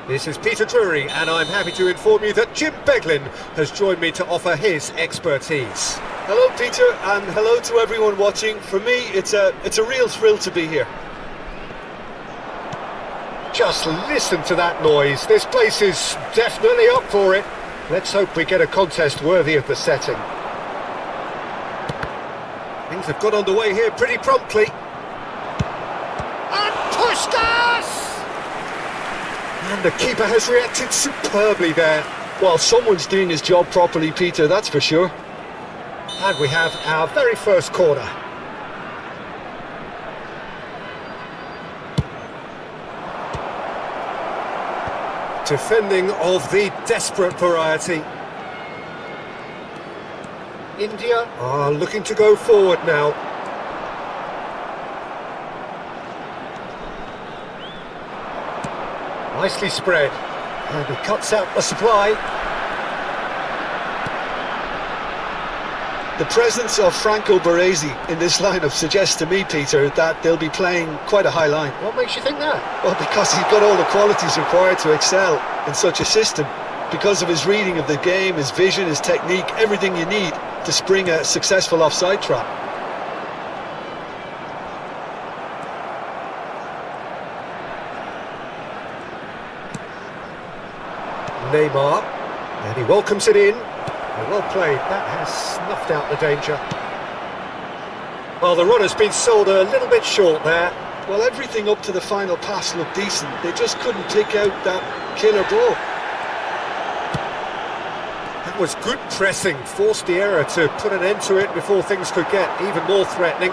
This is Peter Drury, and I'm happy to inform you that Jim Beglin has joined me to offer his expertise. Hello, Peter, and hello to everyone watching. For me, it's a real thrill to be here. Just listen to that noise. This place is definitely up for it. Let's hope we get a contest worthy of the setting. Things have got underway here pretty promptly. And pushed us! And the keeper has reacted superbly there. Well, someone's doing his job properly, Peter, that's for sure. And we have our very first corner. Defending of the desperate variety. India are looking to go forward now. Nicely spread. And he cuts out the supply. The presence of Franco Baresi in this lineup suggests to me, Peter, that they'll be playing quite a high line. What makes you think that? Well, because he's got all the qualities required to excel in such a system. Because of his reading of the game, his vision, his technique, everything you need to spring a successful offside trap. Neymar, and he welcomes it in. Well played, that has snuffed out the danger. Well, the run has been sold a little bit short there. Well, everything up to the final pass looked decent. They just couldn't pick out that killer ball. That was good pressing, forced the error to put an end to it before things could get even more threatening.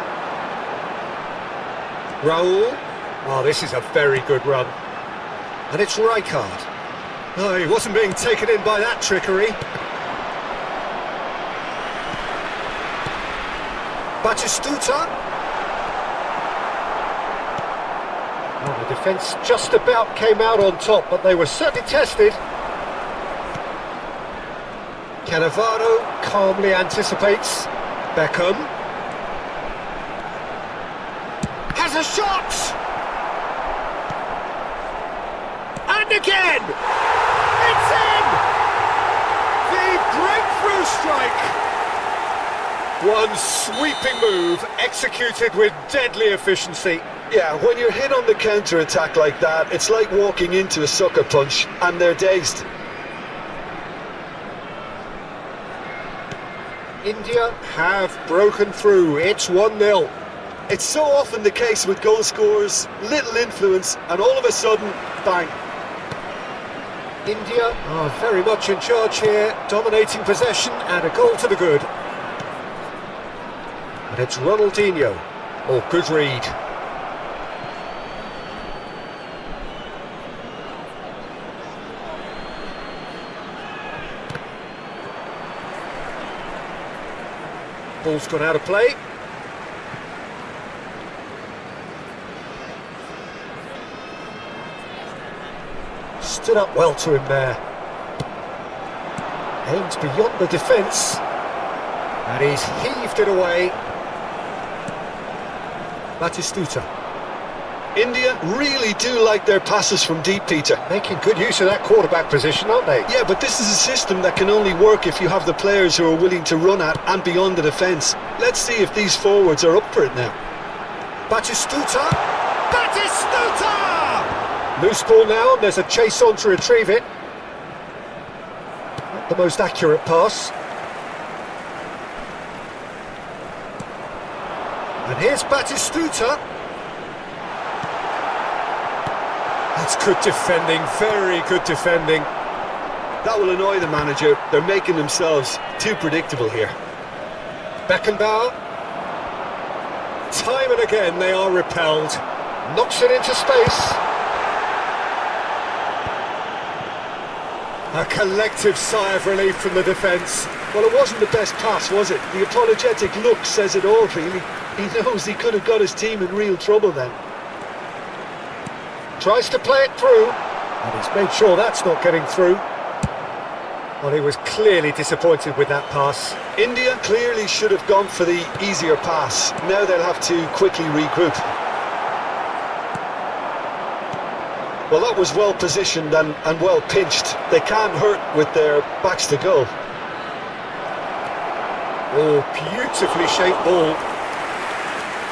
Raul, oh, this is a very good run. And it's Rijkaard. No, he wasn't being taken in by that trickery. Batistuta. Well, the defence just about came out on top, but they were certainly tested. Cannavaro calmly anticipates. Beckham has a shot! And again! It's in! The breakthrough strike! One sweeping move, executed with deadly efficiency. Yeah, when you're hit on the counter-attack like that, it's like walking into a sucker punch, and they're dazed. India have broken through. It's 1-0. It's so often the case with goal scorers, little influence, and all of a sudden, bang. India are very much in charge here, dominating possession and a goal to the good. And it's Ronaldinho. Oh, good read. Ball's gone out of play. Stood up well to him there. Aims beyond the defence. And he's heaved it away. Batistuta. India really do like their passes from deep, Peter. Making good use of that quarterback position, aren't they? Yeah, but this is a system that can only work if you have the players who are willing to run at and beyond the defence. Let's see if these forwards are up for it now. Batistuta! Batistuta! Loose ball now, and there's a chase on to retrieve it. Not the most accurate pass. And here's Batistuta. That's good defending, very good defending. That will annoy the manager. They're making themselves too predictable here. Beckenbauer. Time and again they are repelled. Knocks it into space. A collective sigh of relief from the defence. Well, it wasn't the best pass, was it? The apologetic look says it all, really. He knows he could have got his team in real trouble then. Tries to play it through, and he's made sure that's not getting through. Well, he was clearly disappointed with that pass. India clearly should have gone for the easier pass. Now they'll have to quickly regroup. Well, that was well positioned and well pinched. They can't hurt with their backs to goal. Oh, beautifully shaped ball.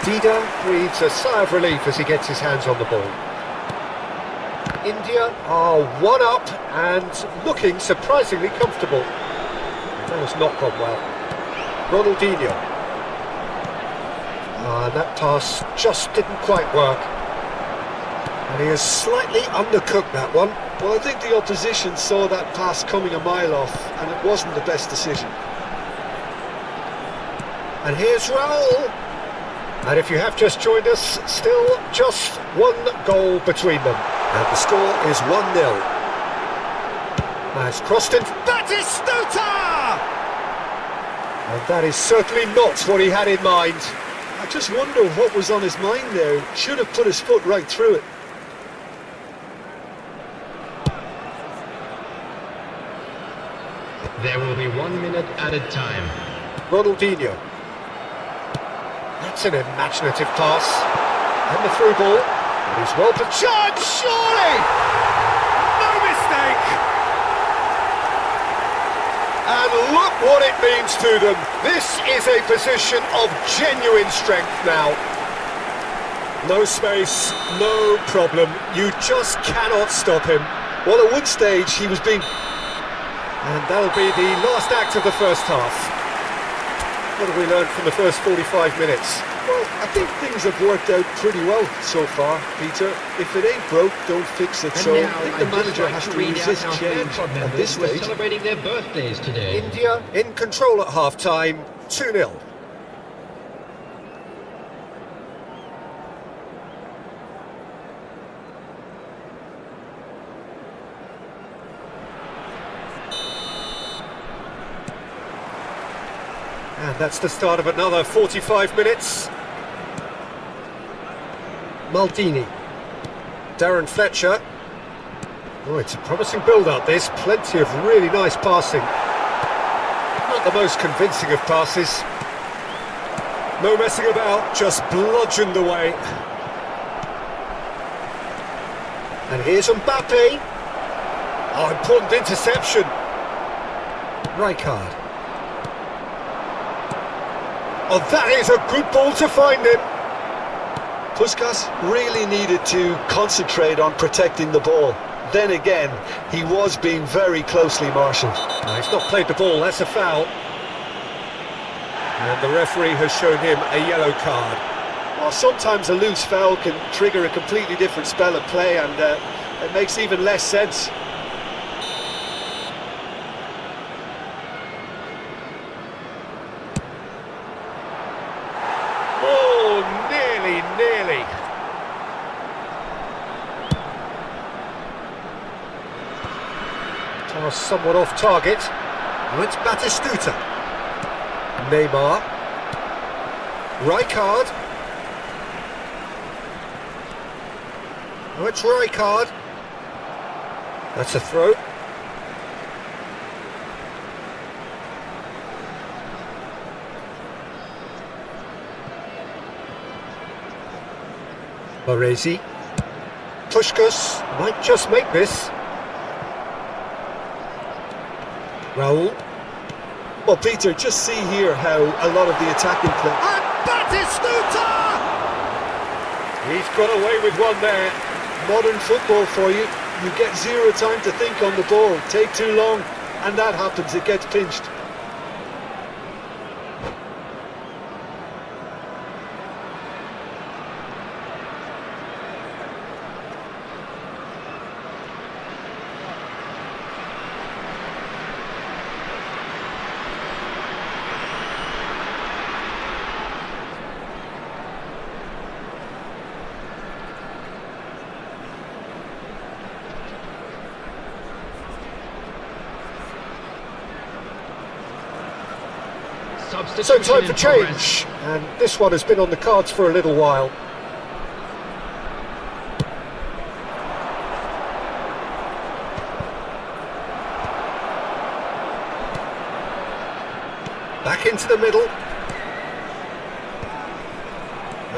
Dida breathes a sigh of relief as he gets his hands on the ball. India are one up and looking surprisingly comfortable. That has not gone well. Ronaldinho. And that pass just didn't quite work. And he has slightly undercooked that one. Well, I think the opposition saw that pass coming a mile off, and it wasn't the best decision. And here's Raul. And if you have just joined us, still just one goal between them. And the score is 1-0. That's crossed in. Batistuta! And that is certainly not what he had in mind. I just wonder what was on his mind there. Should have put his foot right through it. There will be 1 minute added time. Ronaldinho. That's an imaginative pass. And the through ball. And he's well positioned, surely! No mistake! And look what it means to them. This is a position of genuine strength now. No space, no problem. You just cannot stop him. Well, at one stage he was being... And that'll be the last act of the first half. What have we learned from the first 45 minutes? Well, I think things have worked out pretty well so far, Peter. If it ain't broke, don't fix it. And So now, I think the manager has to read out resist our change club at members this who are stage. celebrating their birthdays today. India in control at half-time, 2-0. And that's the start of another 45 minutes. Maldini. Darren Fletcher. Oh, it's a promising build-up, this. Plenty of really nice passing. Not the most convincing of passes. No messing about, just bludgeoned away. And here's Mbappe. Oh, important interception. Rijkaard. Oh, that is a good ball to find him. Puskas really needed to concentrate on protecting the ball. Then again, he was being very closely marshalled. No, he's not played the ball, that's a foul. And the referee has shown him a yellow card. Well, sometimes a loose foul can trigger a completely different spell of play, and it makes even less sense. Oh, nearly. Pass somewhat off target. Oh, it's Batistuta. Neymar. Rijkaard. Oh, it's Rijkaard. That's a throw. Baresi. Puskas might just make this. Raul. Well, Peter, just see here how a lot of the attacking play... And Batistuta! He's got away with one there. Modern football for you. You get zero time to think on the ball. Take too long, and that happens. It gets pinched. So time for change, and this one has been on the cards for a little while. back into the middle.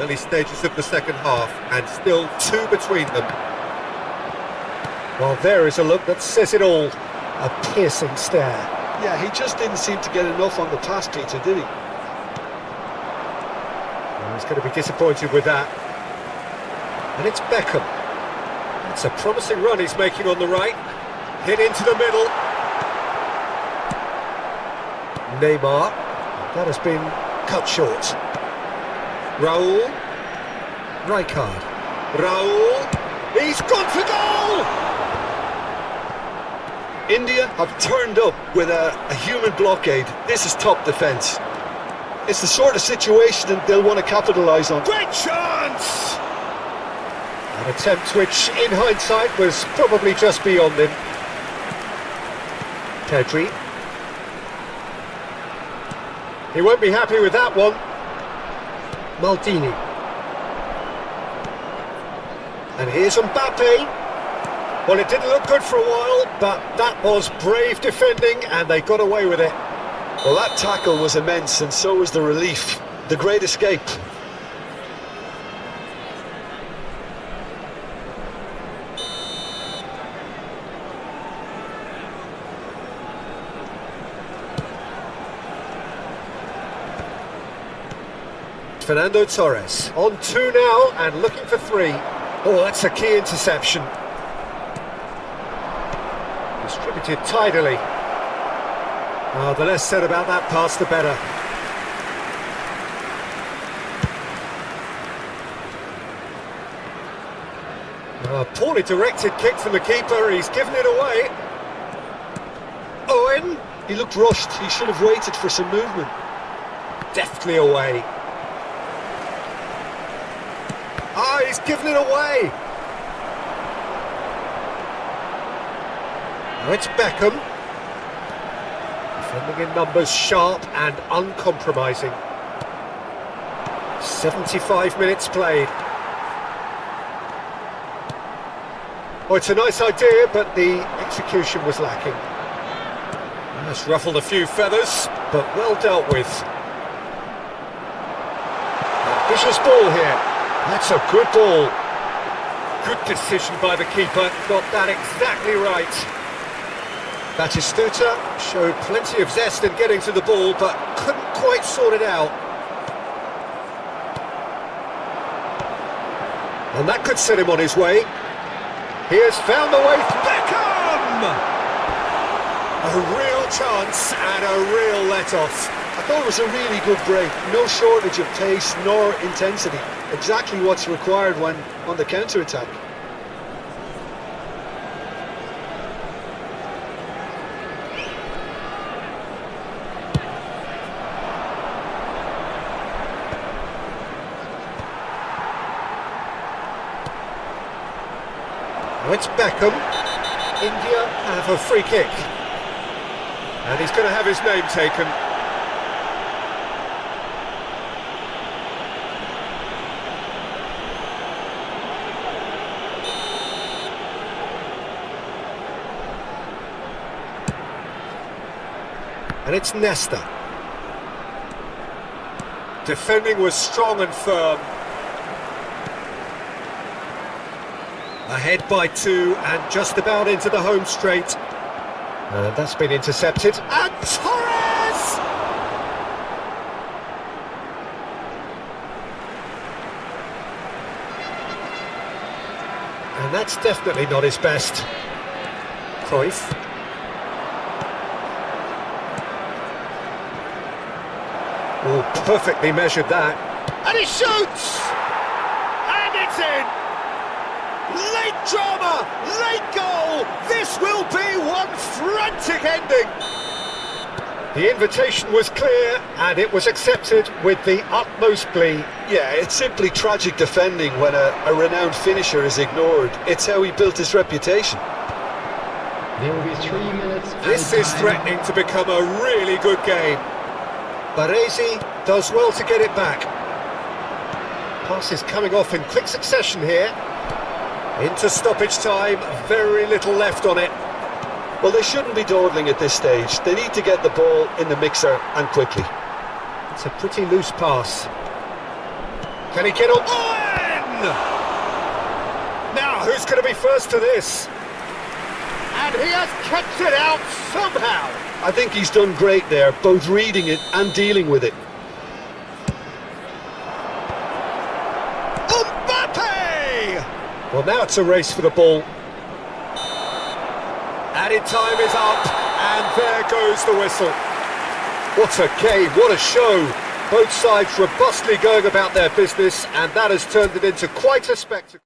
Early stages of the second half, and still 2 between them. Well, there is a look that says it all. A piercing stare. Yeah, he just didn't seem to get enough on the pass, Peter, did he? Well, he's going to be disappointed with that. And it's Beckham. It's a promising run he's making on the right. Hit into the middle. Neymar. That has been cut short. Raul. Rijkaard. Raul. He's gone for goal! India have turned up with a human blockade. This is top defence. It's the sort of situation that they'll want to capitalise on. Great chance! An attempt which, in hindsight, was probably just beyond him. Pedri. He won't be happy with that one. Maldini. And here's Mbappe. Well, it didn't look good for a while, but that was brave defending, and they got away with it. Well, that tackle was immense, and so was the relief. The great escape. Fernando Torres on 2 now and looking for 3. Oh, that's a key interception. Distributed tidily. Oh, the less said about that pass, the better. A poorly directed kick from the keeper. He's given it away. Owen. He looked rushed. He should have waited for some movement. Deftly away. Ah, he's given it away. Now it's Beckham. Defending in numbers, sharp and uncompromising. 75 minutes played. Oh, it's a nice idea, but the execution was lacking. That's ruffled a few feathers, but well dealt with. Ambitious ball here. That's a good ball. Good decision by the keeper. Got that exactly right. Batistuta showed plenty of zest in getting to the ball, but couldn't quite sort it out. And that could set him on his way. He has found the way. Beckham! A real chance and a real let-off. I thought it was a really good break. No shortage of pace nor intensity. Exactly what's required when on the counter-attack. Now it's Beckham. India have a free kick. And he's going to have his name taken. And it's Nesta. Defending was strong and firm. Ahead by 2 and just about into the home straight. And that's been intercepted. And Torres! And that's definitely not his best. Cruyff. Oh, perfectly measured that. And he shoots! And it's in! Late drama! Late goal! This will be one frantic ending! The invitation was clear and it was accepted with the utmost glee. Yeah, it's simply tragic defending when a renowned finisher is ignored. It's how he built his reputation. There will be 3 minutes. This is threatening to become a really good game. Baresi does well to get it back. Pass is coming off in quick succession here. Into stoppage time, very little left on it. Well, they shouldn't be dawdling at this stage. They need to get the ball in the mixer and quickly. It's a pretty loose pass. Can he get on? In! Now, who's going to be first to this? And he has kept it out somehow. I think he's done great there, both reading it and dealing with it. Well, now it's a race for the ball. Added time is up, and there goes the whistle. What a game, what a show. Both sides robustly going about their business, and that has turned it into quite a spectacle.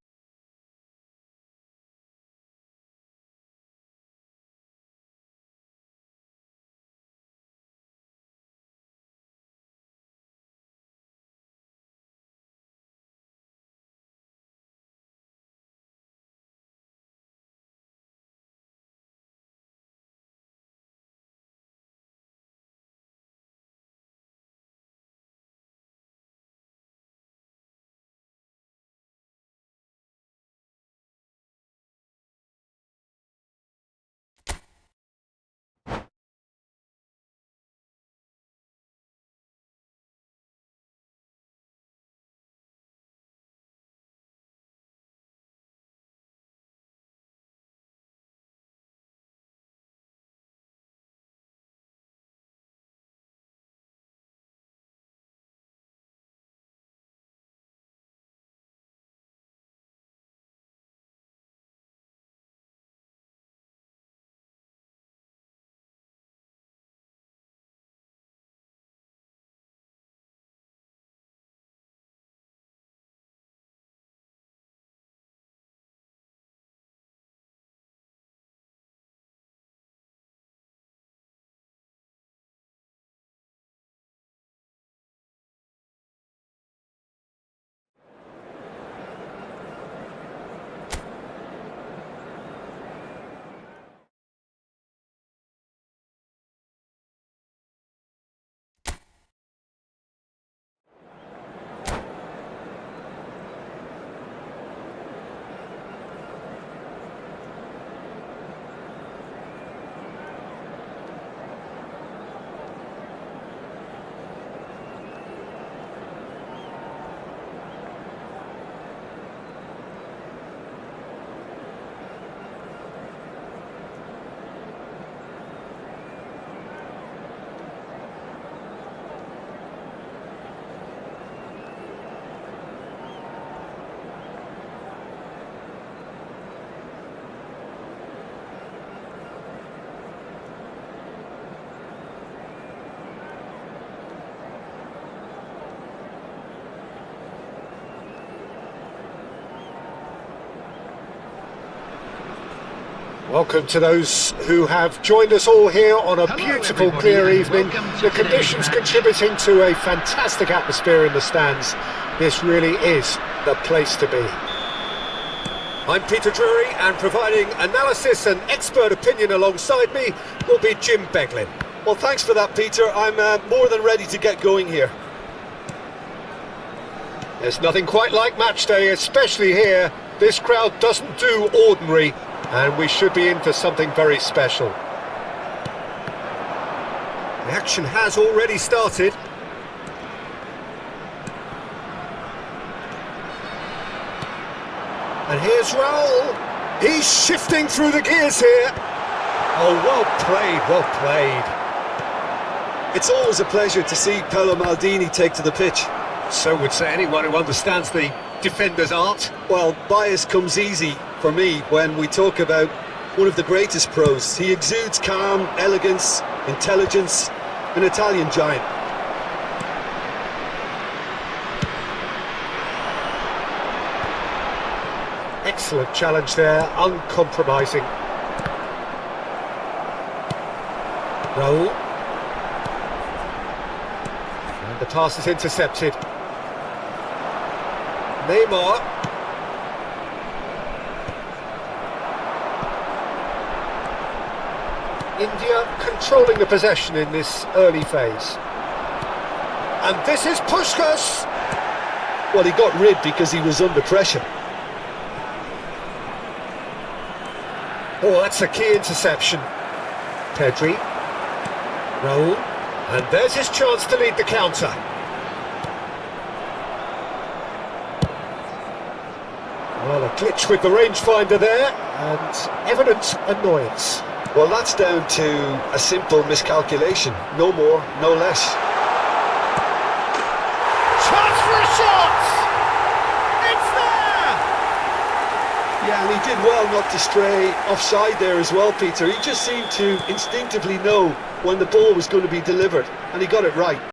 Welcome to those who have joined us all here on a beautiful, everybody, clear and evening. welcome to The today's conditions match. contributing to a fantastic atmosphere in the stands. This really is the place to be. I'm Peter Drury, and providing analysis and expert opinion alongside me will be Jim Beglin. Well, thanks for that, Peter. I'm more than ready to get going here. There's nothing quite like match day, especially here. This crowd doesn't do ordinary, and we should be in for something very special. The action has already started. And here's Raul. He's shifting through the gears here. Oh, well played, well played. It's always a pleasure to see Paolo Maldini take to the pitch. So would say anyone who understands the defender's art. Well, bias comes easy for me when we talk about one of the greatest pros. He exudes calm, elegance, intelligence, an Italian giant. Excellent challenge there, uncompromising. Raul. And the pass is intercepted. Neymar. India controlling the possession in this early phase. And this is Puskás. Well, he got rid because he was under pressure. Oh, that's a key interception. Pedri. Raul. And there's his chance to lead the counter. Well, a glitch with the rangefinder there, and evident annoyance. Well, that's down to a simple miscalculation. No more, no less. Chance for a shot! It's there! Yeah, and he did well not to stray offside there as well, Peter. He just seemed to instinctively know when the ball was going to be delivered, and he got it right.